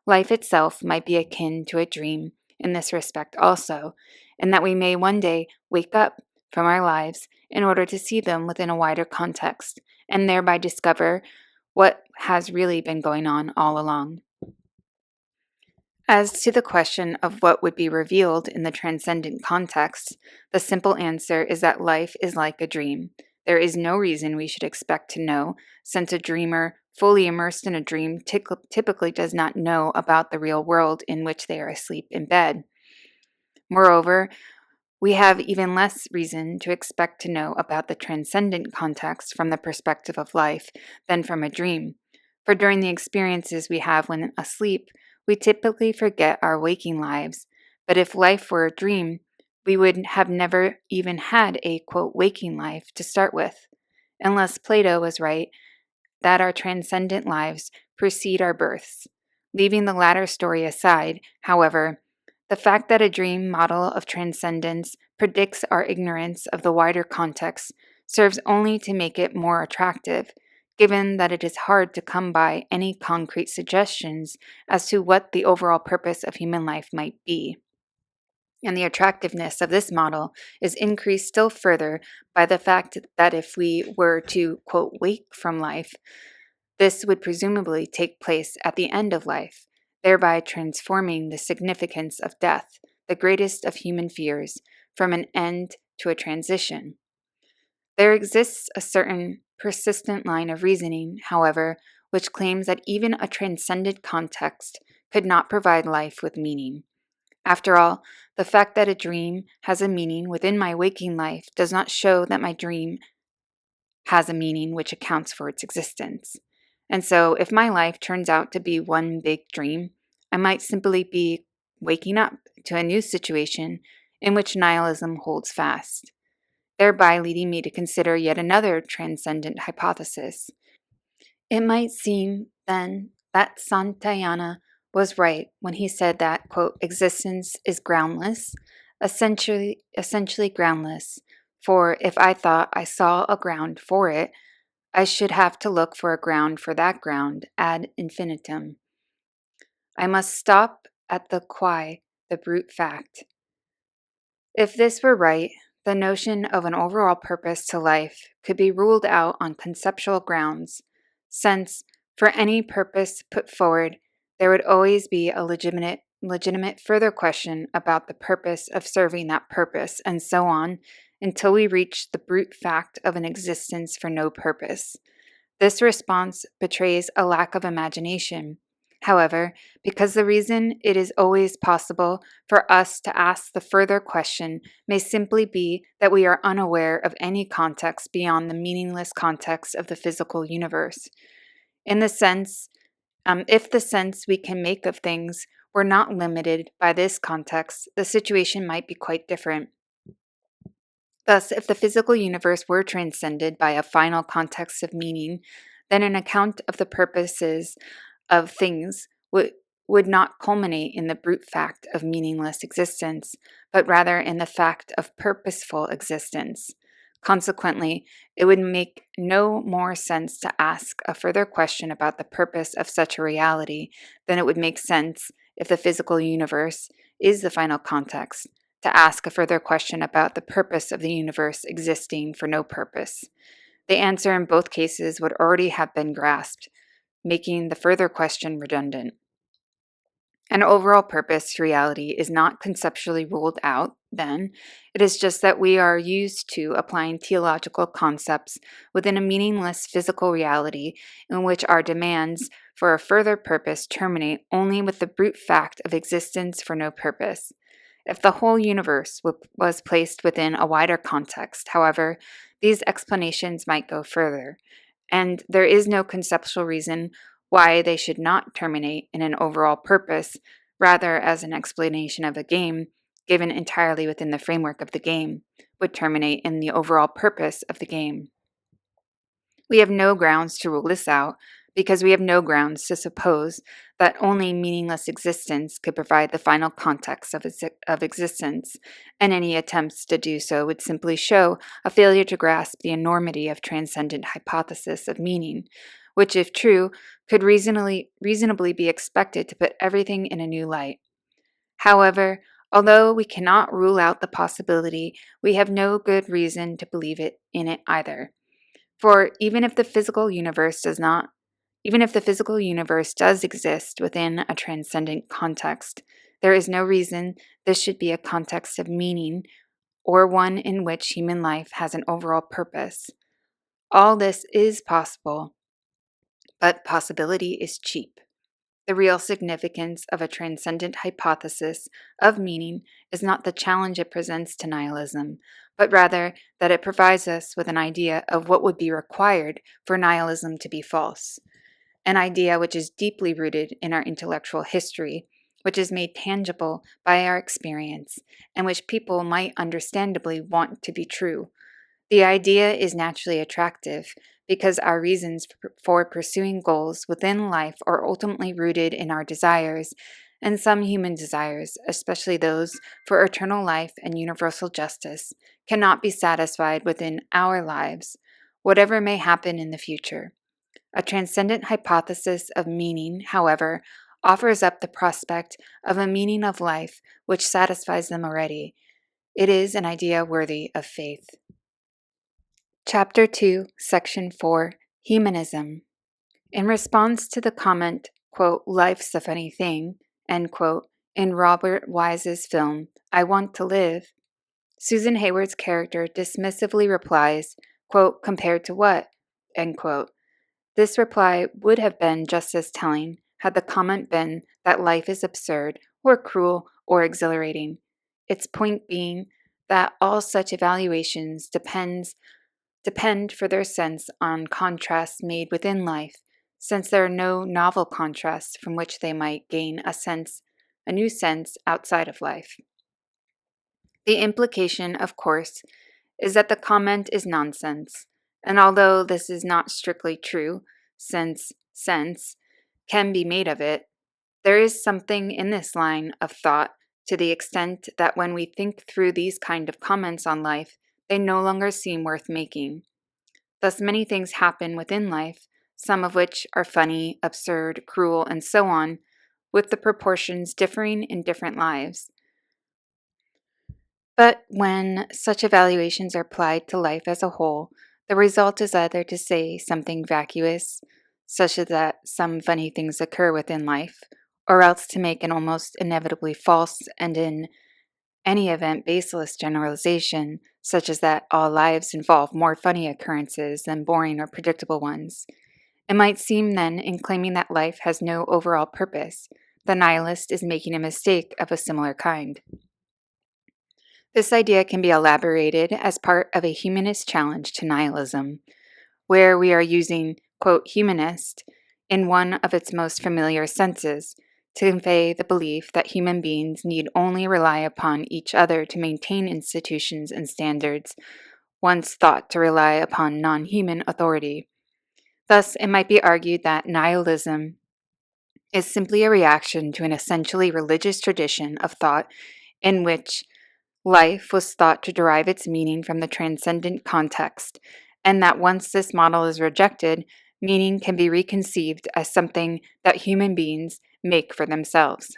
life itself might be akin to a dream in this respect also, and that we may one day wake up from our lives in order to see them within a wider context, and thereby discover what has really been going on all along. As to the question of what would be revealed in the transcendent context, the simple answer is that life is like a dream. There is no reason we should expect to know, since a dreamer fully immersed in a dream typically does not know about the real world in which they are asleep in bed. Moreover, we have even less reason to expect to know about the transcendent context from the perspective of life than from a dream, for during the experiences we have when asleep, we typically forget our waking lives, but if life were a dream, we would have never even had a, quote, waking life to start with, unless Plato was right that our transcendent lives precede our births. Leaving the latter story aside, however, the fact that a dream model of transcendence predicts our ignorance of the wider context serves only to make it more attractive, given that it is hard to come by any concrete suggestions as to what the overall purpose of human life might be. And the attractiveness of this model is increased still further by the fact that if we were to, quote, wake from life, this would presumably take place at the end of life, thereby transforming the significance of death, the greatest of human fears, from an end to a transition. There exists a certain persistent line of reasoning, however, which claims that even a transcendent context could not provide life with meaning. After all, the fact that a dream has a meaning within my waking life does not show that my dream has a meaning which accounts for its existence. And so, if my life turns out to be one big dream, I might simply be waking up to a new situation in which nihilism holds fast, thereby leading me to consider yet another transcendent hypothesis. It might seem, then, that Santayana was right when he said that, quote, existence is groundless, essentially groundless, for if I thought I saw a ground for it, I should have to look for a ground for that ground ad infinitum. I must stop at the quae, the brute fact. If this were right, the notion of an overall purpose to life could be ruled out on conceptual grounds, since, for any purpose put forward, there would always be a legitimate further question about the purpose of serving that purpose, and so on, until we reach the brute fact of an existence for no purpose. This response betrays a lack of imagination. However, because the reason it is always possible for us to ask the further question may simply be that we are unaware of any context beyond the meaningless context of the physical universe. In the sense, if the sense we can make of things were not limited by this context, the situation might be quite different. Thus, if the physical universe were transcended by a final context of meaning, then an account of the purposes of things would not culminate in the brute fact of meaningless existence, but rather in the fact of purposeful existence. Consequently, it would make no more sense to ask a further question about the purpose of such a reality than it would make sense, if the physical universe is the final context, to ask a further question about the purpose of the universe existing for no purpose. The answer in both cases would already have been grasped, making the further question redundant. An overall purpose to reality is not conceptually ruled out, then. It is just that we are used to applying theological concepts within a meaningless physical reality in which our demands for a further purpose terminate only with the brute fact of existence for no purpose. If the whole universe was placed within a wider context, however, these explanations might go further, and there is no conceptual reason why they should not terminate in an overall purpose, rather as an explanation of a game, given entirely within the framework of the game, would terminate in the overall purpose of the game. We have no grounds to rule this out, because we have no grounds to suppose that only meaningless existence could provide the final context of existence, and any attempts to do so would simply show a failure to grasp the enormity of transcendent hypothesis of meaning, which, if true, could reasonably be expected to put everything in a new light. However, although we cannot rule out the possibility, we have no good reason to believe in it either. For even if the physical universe does exist within a transcendent context, there is no reason this should be a context of meaning or one in which human life has an overall purpose. All this is possible, but possibility is cheap. The real significance of a transcendent hypothesis of meaning is not the challenge it presents to nihilism, but rather that it provides us with an idea of what would be required for nihilism to be false, an idea which is deeply rooted in our intellectual history, which is made tangible by our experience, and which people might understandably want to be true. The idea is naturally attractive because our reasons for pursuing goals within life are ultimately rooted in our desires, and some human desires, especially those for eternal life and universal justice, cannot be satisfied within our lives, whatever may happen in the future. A transcendent hypothesis of meaning, however, offers up the prospect of a meaning of life which satisfies them already. It is an idea worthy of faith. Chapter 2, Section 4, Humanism. In response to the comment, quote, "Life's a funny thing," end quote, in Robert Wise's film, I Want to Live, Susan Hayward's character dismissively replies, quote, "Compared to what?" End quote. This reply would have been just as telling had the comment been that life is absurd or cruel or exhilarating. Its point being that all such evaluations depend for their sense on contrasts made within life, since there are no novel contrasts from which they might gain a new sense outside of life. The implication, of course, is that the comment is nonsense, and although this is not strictly true, since sense can be made of it, there is something in this line of thought to the extent that when we think through these kind of comments on life, they no longer seem worth making. Thus, many things happen within life, some of which are funny, absurd, cruel, and so on, with the proportions differing in different lives. But when such evaluations are applied to life as a whole, the result is either to say something vacuous, such as that some funny things occur within life, or else to make an almost inevitably false and in any event baseless generalization, such as that all lives involve more funny occurrences than boring or predictable ones. It might seem then, in claiming that life has no overall purpose, the nihilist is making a mistake of a similar kind. This idea can be elaborated as part of a humanist challenge to nihilism, where we are using, quote, humanist in one of its most familiar senses to convey the belief that human beings need only rely upon each other to maintain institutions and standards once thought to rely upon non-human authority. Thus, it might be argued that nihilism is simply a reaction to an essentially religious tradition of thought in which life was thought to derive its meaning from the transcendent context, and that once this model is rejected, meaning can be reconceived as something that human beings make for themselves.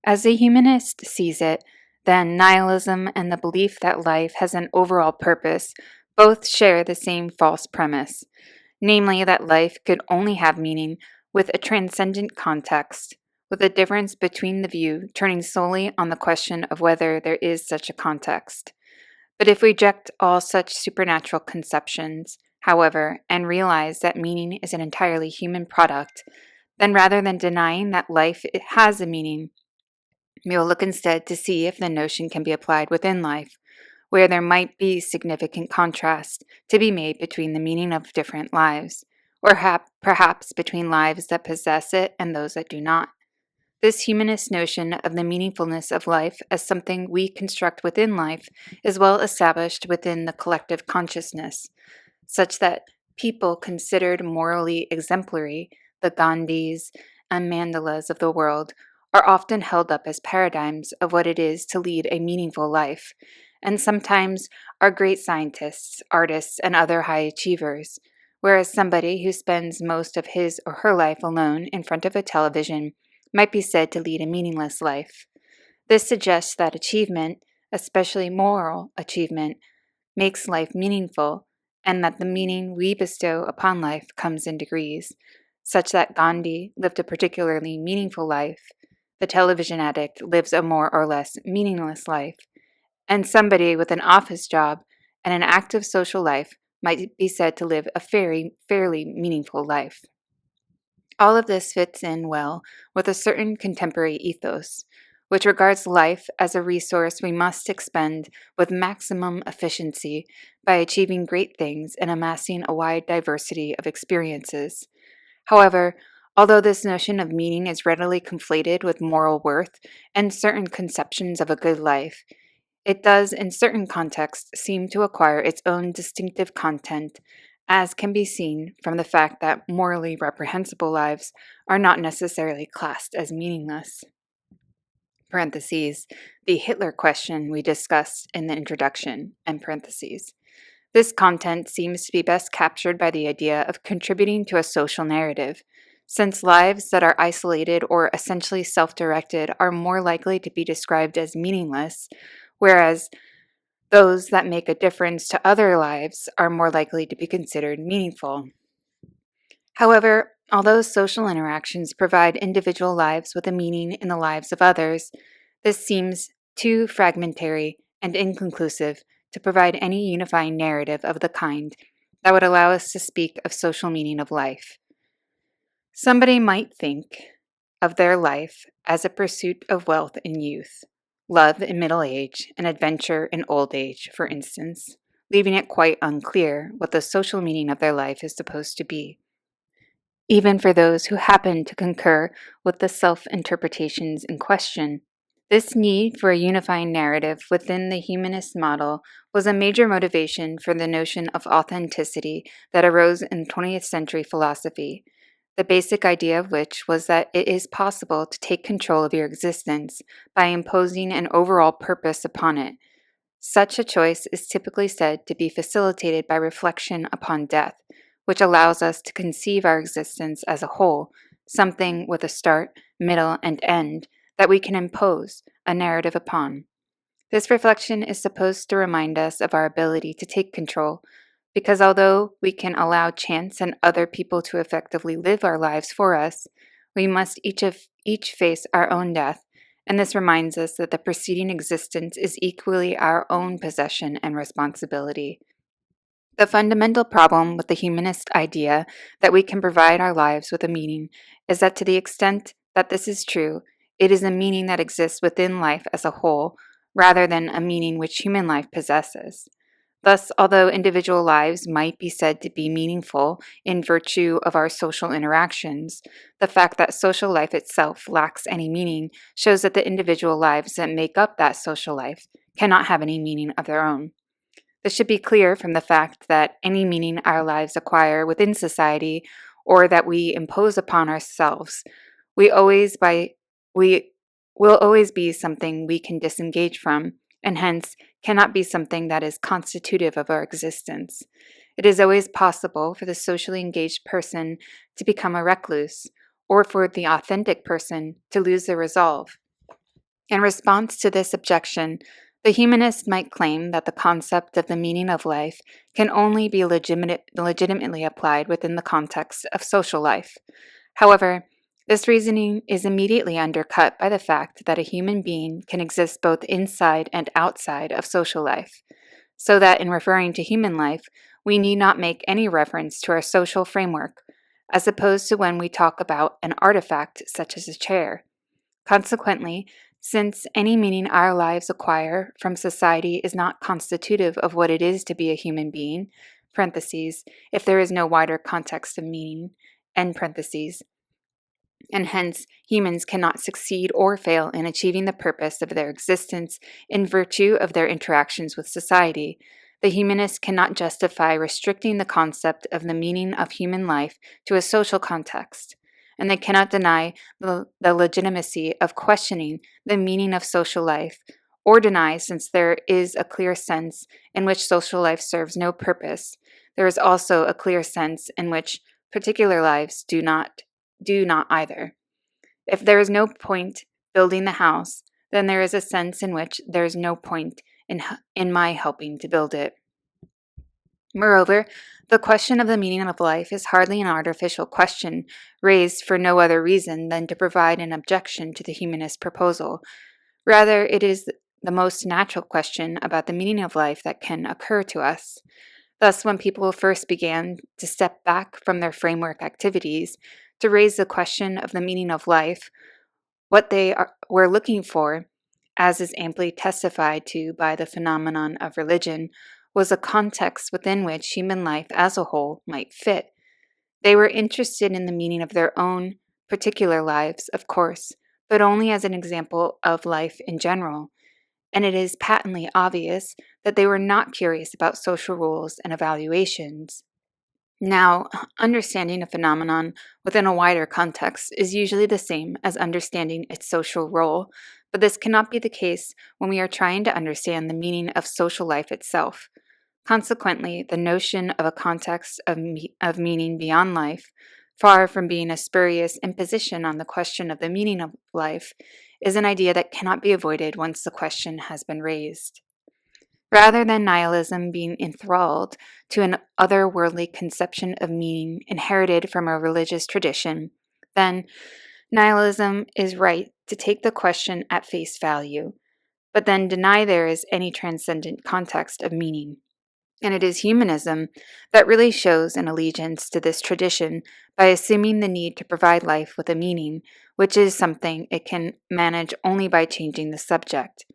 As a humanist sees it, then nihilism and the belief that life has an overall purpose both share the same false premise, namely that life could only have meaning with a transcendent context, with a difference between the view turning solely on the question of whether there is such a context. But if we reject all such supernatural conceptions, however, and realize that meaning is an entirely human product, then rather than denying that life has a meaning, we will look instead to see if the notion can be applied within life, where there might be significant contrast to be made between the meaning of different lives, or perhaps between lives that possess it and those that do not. This humanist notion of the meaningfulness of life as something we construct within life is well established within the collective consciousness, such that people considered morally exemplary, the Gandhis and Mandalas of the world, are often held up as paradigms of what it is to lead a meaningful life, and sometimes are great scientists, artists, and other high achievers, whereas somebody who spends most of his or her life alone in front of a television might be said to lead a meaningless life. This suggests that achievement, especially moral achievement, makes life meaningful, and that the meaning we bestow upon life comes in degrees, such that Gandhi lived a particularly meaningful life, the television addict lives a more or less meaningless life, and somebody with an office job and an active social life might be said to live a fairly meaningful life. All of this fits in well with a certain contemporary ethos, which regards life as a resource we must expend with maximum efficiency by achieving great things and amassing a wide diversity of experiences. However, although this notion of meaning is readily conflated with moral worth and certain conceptions of a good life, it does, in certain contexts, seem to acquire its own distinctive content as can be seen from the fact that morally reprehensible lives are not necessarily classed as meaningless. Parentheses, the Hitler question we discussed in the introduction, end parentheses. This content seems to be best captured by the idea of contributing to a social narrative, since lives that are isolated or essentially self-directed are more likely to be described as meaningless, whereas those that make a difference to other lives are more likely to be considered meaningful. However, although social interactions provide individual lives with a meaning in the lives of others, this seems too fragmentary and inconclusive to provide any unifying narrative of the kind that would allow us to speak of social meaning of life. Somebody might think of their life as a pursuit of wealth in youth, love in middle age, and adventure in old age, for instance, leaving it quite unclear what the social meaning of their life is supposed to be. Even for those who happen to concur with the self-interpretations in question, this need for a unifying narrative within the humanist model was a major motivation for the notion of authenticity that arose in 20th century philosophy, the basic idea of which was that it is possible to take control of your existence by imposing an overall purpose upon it. Such a choice is typically said to be facilitated by reflection upon death, which allows us to conceive our existence as a whole, something with a start, middle, and end that we can impose a narrative upon. This reflection is supposed to remind us of our ability to take control, because although we can allow chance and other people to effectively live our lives for us, we must each face our own death, and this reminds us that the preceding existence is equally our own possession and responsibility. The fundamental problem with the humanist idea that we can provide our lives with a meaning is that to the extent that this is true, it is a meaning that exists within life as a whole, rather than a meaning which human life possesses. Thus, although individual lives might be said to be meaningful in virtue of our social interactions, the fact that social life itself lacks any meaning shows that the individual lives that make up that social life cannot have any meaning of their own. This should be clear from the fact that any meaning our lives acquire within society or that we impose upon ourselves, we always by we will always be something we can disengage from, and hence cannot be something that is constitutive of our existence. It is always possible for the socially engaged person to become a recluse, or for the authentic person to lose their resolve. In response to this objection, the humanist might claim that the concept of the meaning of life can only be legitimately applied within the context of social life. However, this reasoning is immediately undercut by the fact that a human being can exist both inside and outside of social life, so that in referring to human life, we need not make any reference to our social framework, as opposed to when we talk about an artifact such as a chair. Consequently, since any meaning our lives acquire from society is not constitutive of what it is to be a human being, parentheses, if there is no wider context of meaning, end parentheses, and hence humans cannot succeed or fail in achieving the purpose of their existence in virtue of their interactions with society, the humanist cannot justify restricting the concept of the meaning of human life to a social context, and they cannot deny the legitimacy of questioning the meaning of social life, or deny, since there is a clear sense in which social life serves no purpose, there is also a clear sense in which particular lives do not either. If there is no point building the house, then there is a sense in which there is no point in my helping to build it. Moreover, the question of the meaning of life is hardly an artificial question raised for no other reason than to provide an objection to the humanist proposal. Rather, it is the most natural question about the meaning of life that can occur to us. Thus, when people first began to step back from their framework activities to raise the question of the meaning of life, what they were looking for, as is amply testified to by the phenomenon of religion, was a context within which human life as a whole might fit. They were interested in the meaning of their own particular lives, of course, but only as an example of life in general, and it is patently obvious that they were not curious about social rules and evaluations. Now, understanding a phenomenon within a wider context is usually the same as understanding its social role, but this cannot be the case when we are trying to understand the meaning of social life itself. Consequently, the notion of a context of meaning beyond life, far from being a spurious imposition on the question of the meaning of life, is an idea that cannot be avoided once the question has been raised. Rather than nihilism being enthralled to an otherworldly conception of meaning inherited from a religious tradition, then nihilism is right to take the question at face value, but then deny there is any transcendent context of meaning. And it is humanism that really shows an allegiance to this tradition by assuming the need to provide life with a meaning, which is something it can manage only by changing the subject.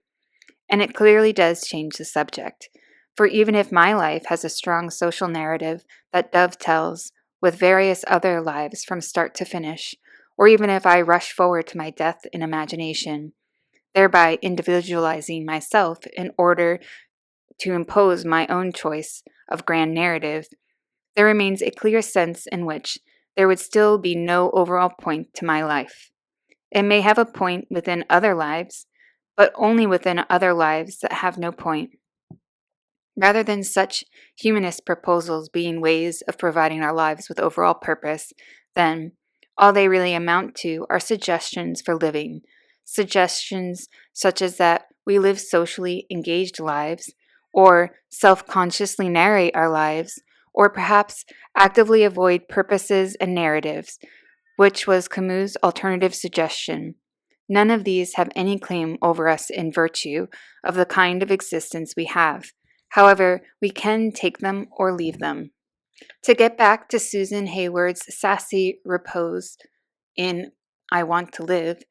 And it clearly does change the subject. For even if my life has a strong social narrative that dovetails with various other lives from start to finish, or even if I rush forward to my death in imagination, thereby individualizing myself in order to impose my own choice of grand narrative, there remains a clear sense in which there would still be no overall point to my life. It may have a point within other lives, but only within other lives that have no point. Rather than such humanist proposals being ways of providing our lives with overall purpose, then all they really amount to are suggestions for living, suggestions such as that we live socially engaged lives, or self consciously narrate our lives, or perhaps actively avoid purposes and narratives, which was Camus' alternative suggestion. None of these have any claim over us in virtue of the kind of existence we have. However, we can take them or leave them. To get back to Susan Hayward's sassy repose in I Want to Live,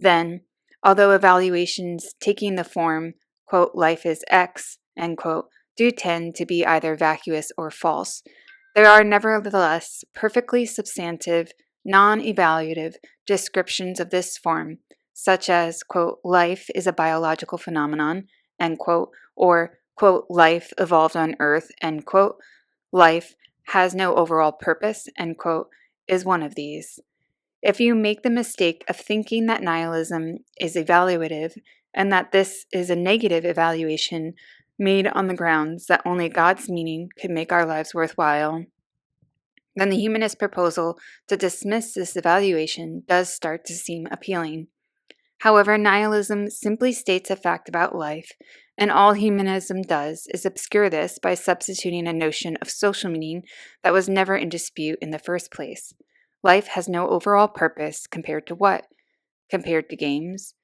then, although evaluations taking the form, quote, life is X, end quote, do tend to be either vacuous or false, there are nevertheless perfectly substantive, non-evaluative descriptions of this form, such as, quote, life is a biological phenomenon, end quote, or, quote, life evolved on Earth, end quote, life has no overall purpose, end quote, is one of these. If you make the mistake of thinking that nihilism is evaluative and that this is a negative evaluation made on the grounds that only God's meaning could make our lives worthwhile, then the humanist proposal to dismiss this evaluation does start to seem appealing. However, nihilism simply states a fact about life, and all humanism does is obscure this by substituting a notion of social meaning that was never in dispute in the first place. Life has no overall purpose compared to what? Compared to games,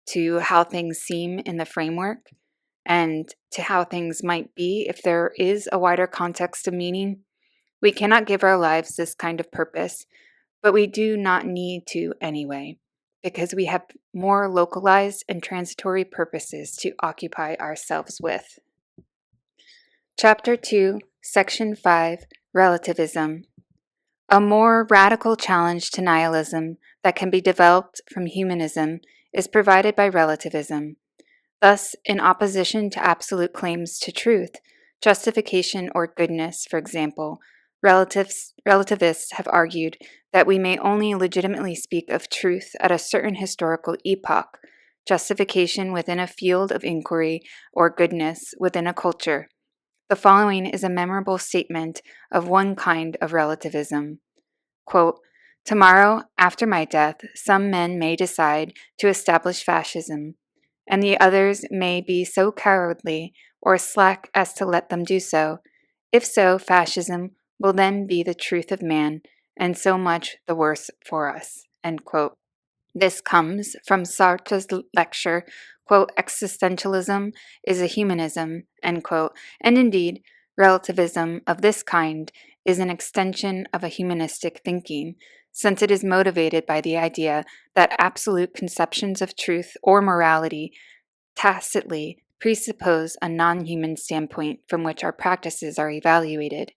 to how things seem in the framework, and to how things might be if there is a wider context of meaning. We cannot give our lives this kind of purpose, but we do not need to anyway, because we have more localized and transitory purposes to occupy ourselves with. Chapter 2, Section 5, Relativism. A more radical challenge to nihilism that can be developed from humanism is provided by relativism. Thus, in opposition to absolute claims to truth, justification, or goodness, for example, relativists have argued that we may only legitimately speak of truth at a certain historical epoch, justification within a field of inquiry, or goodness within a culture. The following is a memorable statement of one kind of relativism. Quote, tomorrow, after my death, some men may decide to establish fascism, and the others may be so cowardly or slack as to let them do so. If so, fascism will then be the truth of man, and so much the worse for us. End quote. This comes from Sartre's lecture, quote, existentialism is a humanism, end quote, and indeed, relativism of this kind is an extension of a humanistic thinking, since it is motivated by the idea that absolute conceptions of truth or morality tacitly presuppose a non-human standpoint from which our practices are evaluated,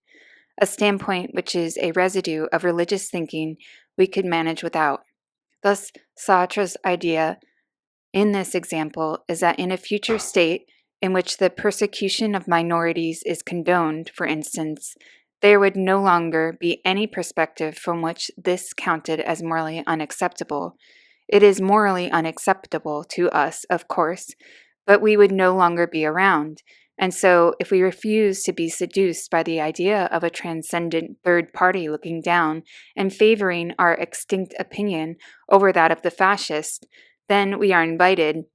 a standpoint which is a residue of religious thinking we could manage without. Thus, Sartre's idea in this example is that in a future state in which the persecution of minorities is condoned, for instance, there would no longer be any perspective from which this counted as morally unacceptable. It is morally unacceptable to us, of course, but we would no longer be around. And so, if we refuse to be seduced by the idea of a transcendent third party looking down and favoring our extinct opinion over that of the fascist, then we are invited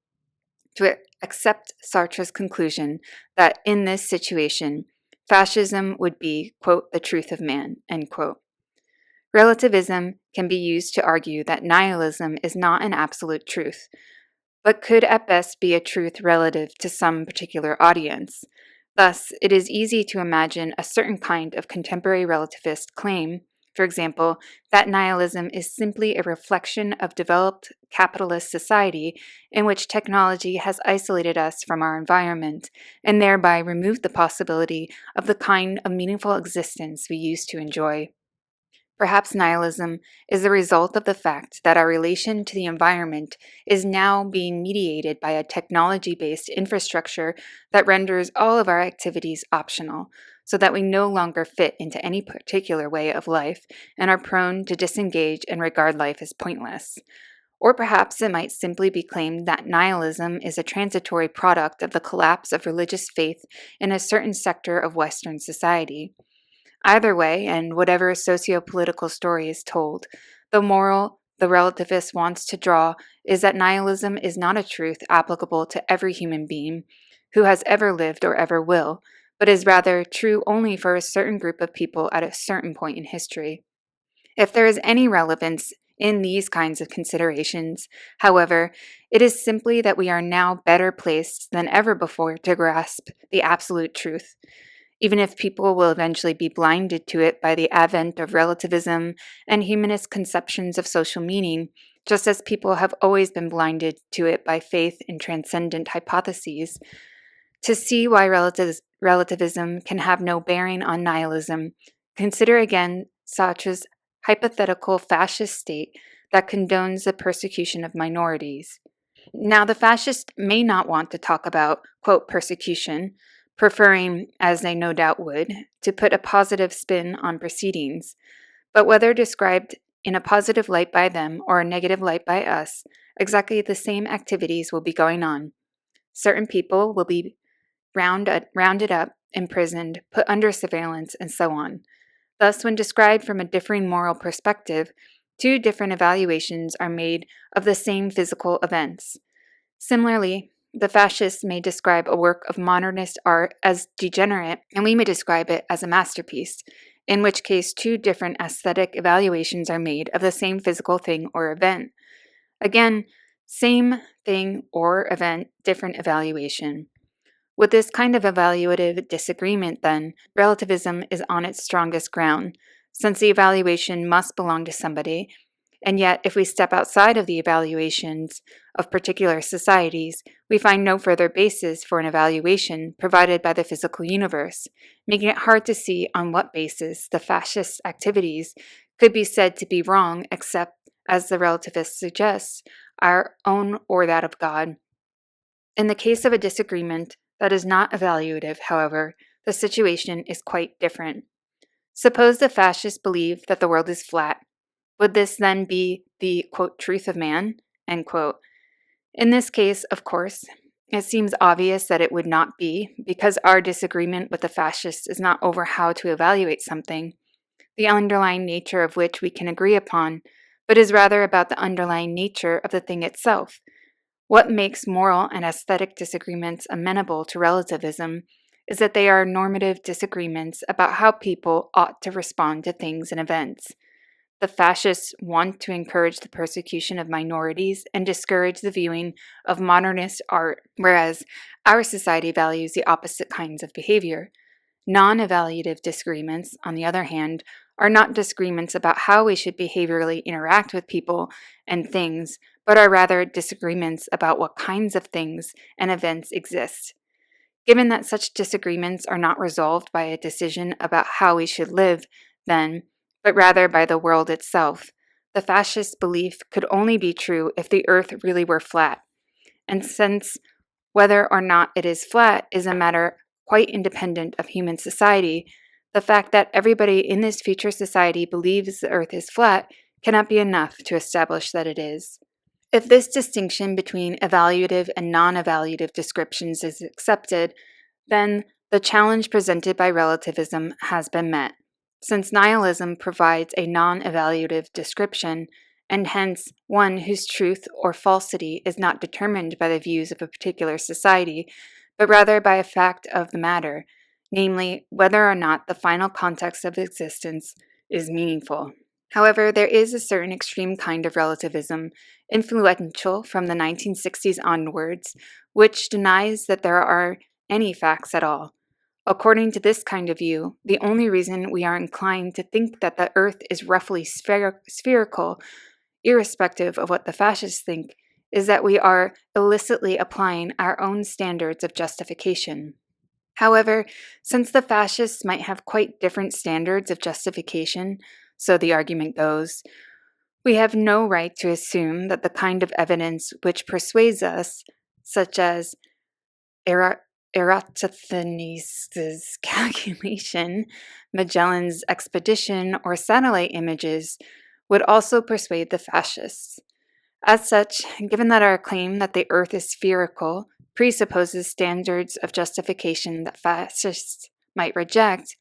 to accept Sartre's conclusion that in this situation, fascism would be, quote, the truth of man, end quote. Relativism can be used to argue that nihilism is not an absolute truth, but could at best be a truth relative to some particular audience. Thus, it is easy to imagine a certain kind of contemporary relativist claim, for example, that nihilism is simply a reflection of developed capitalist society in which technology has isolated us from our environment and thereby removed the possibility of the kind of meaningful existence we used to enjoy. Perhaps nihilism is the result of the fact that our relation to the environment is now being mediated by a technology-based infrastructure that renders all of our activities optional, so that we no longer fit into any particular way of life and are prone to disengage and regard life as pointless. Or perhaps it might simply be claimed that nihilism is a transitory product of the collapse of religious faith in a certain sector of Western society. Either way, and whatever socio-political story is told, the moral the relativist wants to draw is that nihilism is not a truth applicable to every human being who has ever lived or ever will, but is rather true only for a certain group of people at a certain point in history. If there is any relevance in these kinds of considerations, however, it is simply that we are now better placed than ever before to grasp the absolute truth, even if people will eventually be blinded to it by the advent of relativism and humanist conceptions of social meaning, just as people have always been blinded to it by faith in transcendent hypotheses. To see why relativism can have no bearing on nihilism, consider again Sartre's hypothetical fascist state that condones the persecution of minorities. Now, the fascists may not want to talk about, quote, persecution, preferring, as they no doubt would, to put a positive spin on proceedings, but whether described in a positive light by them or a negative light by us, exactly the same activities will be going on. Certain people will be rounded up, imprisoned, put under surveillance, and so on. Thus, when described from a differing moral perspective, two different evaluations are made of the same physical events. Similarly, the fascists may describe a work of modernist art as degenerate, and we may describe it as a masterpiece, in which case two different aesthetic evaluations are made of the same physical thing or event. Again, same thing or event, different evaluation. With this kind of evaluative disagreement, then, relativism is on its strongest ground, since the evaluation must belong to somebody, and yet if we step outside of the evaluations of particular societies, we find no further basis for an evaluation provided by the physical universe, making it hard to see on what basis the fascist activities could be said to be wrong except, as the relativist suggests, our own or that of God. In the case of a disagreement that is not evaluative, however, the situation is quite different. Suppose the fascists believe that the world is flat. Would this then be the, quote, truth of man, end quote? In this case, of course, it seems obvious that it would not be, because our disagreement with the fascists is not over how to evaluate something, the underlying nature of which we can agree upon, but is rather about the underlying nature of the thing itself. What makes moral and aesthetic disagreements amenable to relativism is that they are normative disagreements about how people ought to respond to things and events. The fascists want to encourage the persecution of minorities and discourage the viewing of modernist art, whereas our society values the opposite kinds of behavior. Non-evaluative disagreements, on the other hand, are not disagreements about how we should behaviorally interact with people and things, but are rather disagreements about what kinds of things and events exist. Given that such disagreements are not resolved by a decision about how we should live, then, but rather by the world itself, the fascist belief could only be true if the earth really were flat. And since whether or not it is flat is a matter quite independent of human society, The fact that everybody in this future society believes the Earth is flat cannot be enough to establish that it is. If this distinction between evaluative and non-evaluative descriptions is accepted, then the challenge presented by relativism has been met. Since nihilism provides a non-evaluative description, and hence one whose truth or falsity is not determined by the views of a particular society, but rather by a fact of the matter, namely whether or not the final context of existence is meaningful. However, there is a certain extreme kind of relativism, influential from the 1960s onwards, which denies that there are any facts at all. According to this kind of view, the only reason we are inclined to think that the Earth is roughly spherical, irrespective of what the fascists think, is that we are illicitly applying our own standards of justification. However, since the fascists might have quite different standards of justification, so the argument goes, we have no right to assume that the kind of evidence which persuades us, such as Eratosthenes' calculation, Magellan's expedition, or satellite images, would also persuade the fascists. As such, given that our claim that the Earth is spherical presupposes standards of justification that fascists might reject,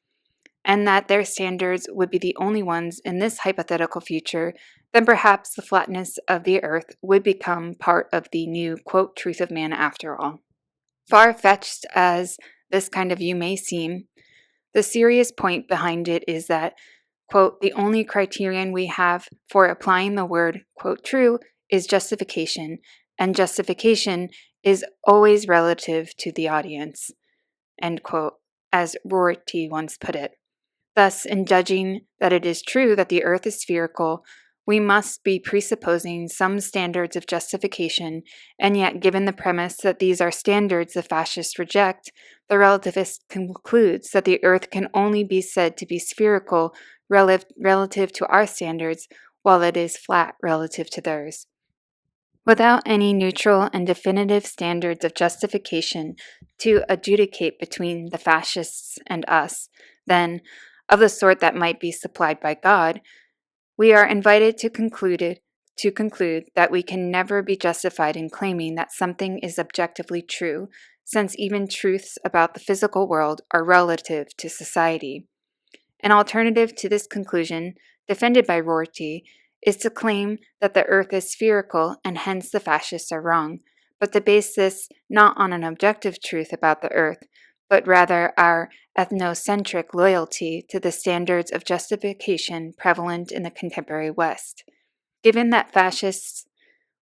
and that their standards would be the only ones in this hypothetical future, then perhaps the flatness of the Earth would become part of the new, quote, truth of man after all. Far-fetched as this kind of view may seem, the serious point behind it is that, quote, the only criterion we have for applying the word, quote, true is justification, and justification is always relative to the audience, end quote, as Rorty once put it. Thus, in judging that it is true that the Earth is spherical, we must be presupposing some standards of justification, and yet given the premise that these are standards the fascists reject, the relativist concludes that the Earth can only be said to be spherical relative to our standards, while it is flat relative to theirs. Without any neutral and definitive standards of justification to adjudicate between the fascists and us, then, of the sort that might be supplied by God, we are invited to conclude that we can never be justified in claiming that something is objectively true, since even truths about the physical world are relative to society. An alternative to this conclusion, defended by Rorty, is to claim that the Earth is spherical and hence the fascists are wrong, but to base this not on an objective truth about the Earth, but rather our ethnocentric loyalty to the standards of justification prevalent in the contemporary West. Given that fascists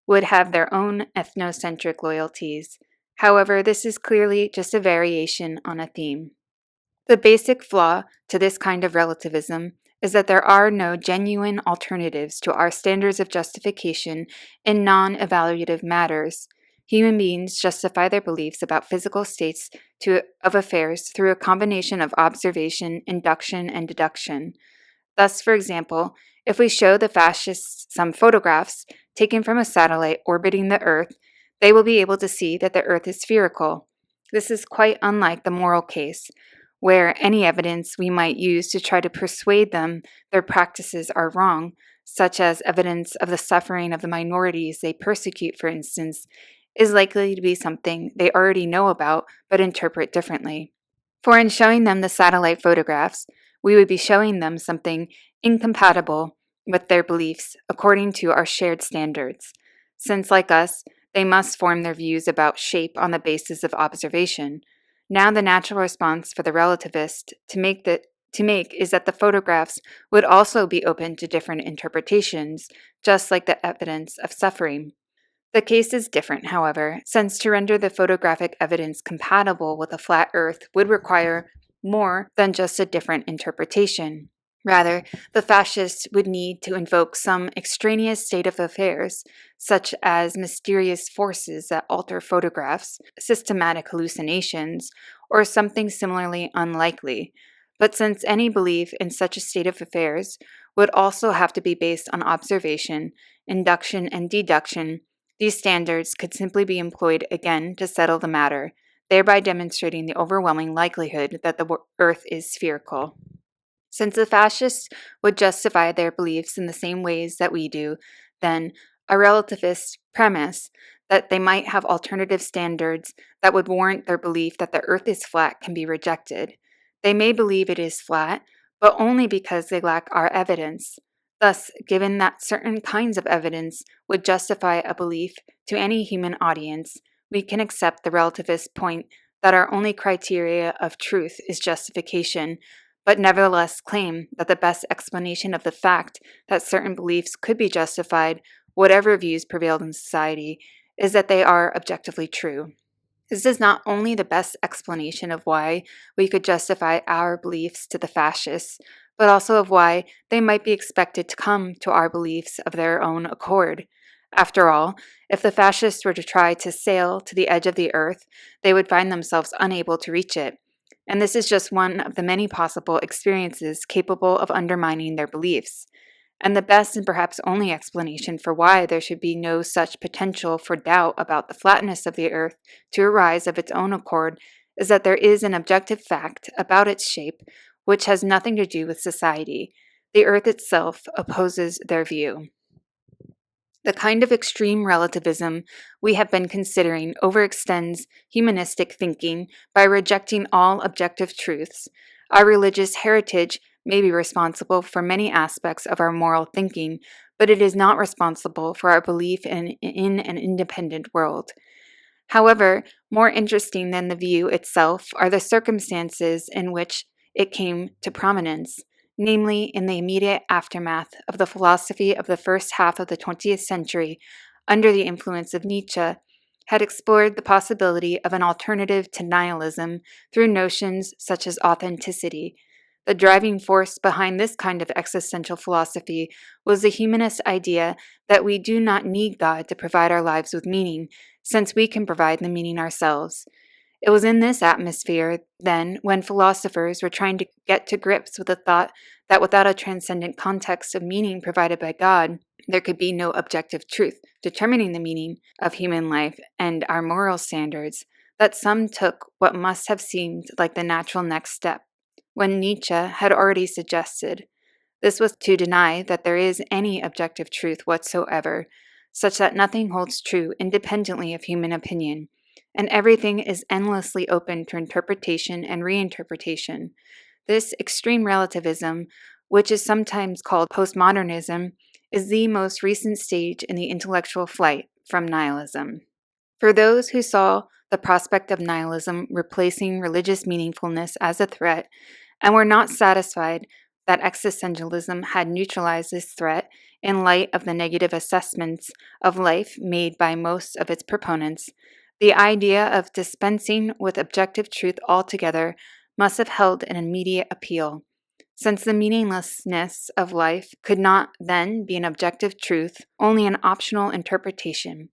would have their own ethnocentric loyalties, however, this is clearly just a variation on a theme. The basic flaw to this kind of relativism is that there are no genuine alternatives to our standards of justification in non-evaluative matters. Human beings justify their beliefs about physical states of affairs through a combination of observation, induction, and deduction. Thus, for example, if we show the fascists some photographs taken from a satellite orbiting the Earth, they will be able to see that the Earth is spherical. This is quite unlike the moral case, where any evidence we might use to try to persuade them their practices are wrong, such as evidence of the suffering of the minorities they persecute, for instance, is likely to be something they already know about but interpret differently. For in showing them the satellite photographs, we would be showing them something incompatible with their beliefs according to our shared standards, since, like us, they must form their views about shape on the basis of observation. Now the natural response for the relativist to make is that the photographs would also be open to different interpretations, just like the evidence of suffering. The case is different, however, since to render the photographic evidence compatible with a flat Earth would require more than just a different interpretation. Rather, the fascists would need to invoke some extraneous state of affairs, such as mysterious forces that alter photographs, systematic hallucinations, or something similarly unlikely. But since any belief in such a state of affairs would also have to be based on observation, induction, and deduction, these standards could simply be employed again to settle the matter, thereby demonstrating the overwhelming likelihood that the Earth is spherical. Since the fascists would justify their beliefs in the same ways that we do, then a relativist premise that they might have alternative standards that would warrant their belief that the earth is flat can be rejected. They may believe it is flat, but only because they lack our evidence. Thus, given that certain kinds of evidence would justify a belief to any human audience, we can accept the relativist point that our only criteria of truth is justification, but nevertheless claim that the best explanation of the fact that certain beliefs could be justified, whatever views prevailed in society, is that they are objectively true. This is not only the best explanation of why we could justify our beliefs to the fascists, but also of why they might be expected to come to our beliefs of their own accord. After all, if the fascists were to try to sail to the edge of the earth, they would find themselves unable to reach it. And this is just one of the many possible experiences capable of undermining their beliefs. And the best and perhaps only explanation for why there should be no such potential for doubt about the flatness of the earth to arise of its own accord is that there is an objective fact about its shape which has nothing to do with society. The earth itself opposes their view. The kind of extreme relativism we have been considering overextends humanistic thinking by rejecting all objective truths. Our religious heritage may be responsible for many aspects of our moral thinking, but it is not responsible for our belief in an independent world. However, more interesting than the view itself are the circumstances in which it came to prominence, namely in the immediate aftermath of the philosophy of the first half of the 20th century, under the influence of Nietzsche, had explored the possibility of an alternative to nihilism through notions such as authenticity. The driving force behind this kind of existential philosophy was the humanist idea that we do not need God to provide our lives with meaning, since we can provide the meaning ourselves. It was in this atmosphere, then, when philosophers were trying to get to grips with the thought that without a transcendent context of meaning provided by God, there could be no objective truth determining the meaning of human life and our moral standards, that some took what must have seemed like the natural next step, when Nietzsche had already suggested. This was to deny that there is any objective truth whatsoever, such that nothing holds true independently of human opinion, and everything is endlessly open to interpretation and reinterpretation. This extreme relativism, which is sometimes called postmodernism, is the most recent stage in the intellectual flight from nihilism. For those who saw the prospect of nihilism replacing religious meaningfulness as a threat, and were not satisfied that existentialism had neutralized this threat in light of the negative assessments of life made by most of its proponents, the idea of dispensing with objective truth altogether must have held an immediate appeal. Since the meaninglessness of life could not then be an objective truth, only an optional interpretation.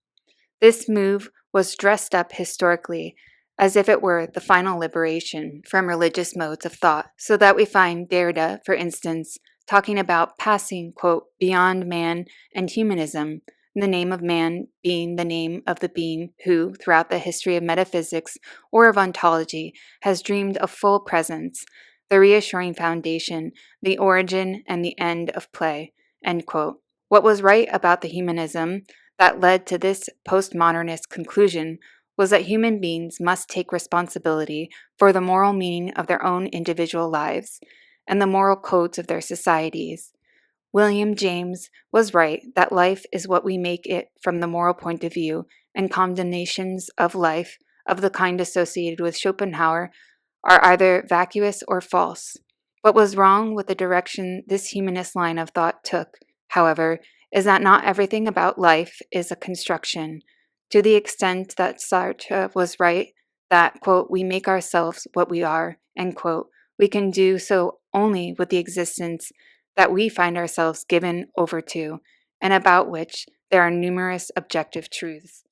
This move was dressed up historically as if it were the final liberation from religious modes of thought, so that we find Derrida, for instance, talking about passing, quote, beyond man and humanism, the name of man being the name of the being who, throughout the history of metaphysics or of ontology, has dreamed of full presence, the reassuring foundation, the origin and the end of play, end quote. What was right about the humanism that led to this postmodernist conclusion was that human beings must take responsibility for the moral meaning of their own individual lives and the moral codes of their societies. William James was right that life is what we make it from the moral point of view, and condemnations of life of the kind associated with Schopenhauer are either vacuous or false. What was wrong with the direction this humanist line of thought took, however, is that not everything about life is a construction. To the extent that Sartre was right, that, quote, we make ourselves what we are, end quote, we can do so only with the existence that we find ourselves given over to, and about which there are numerous objective truths.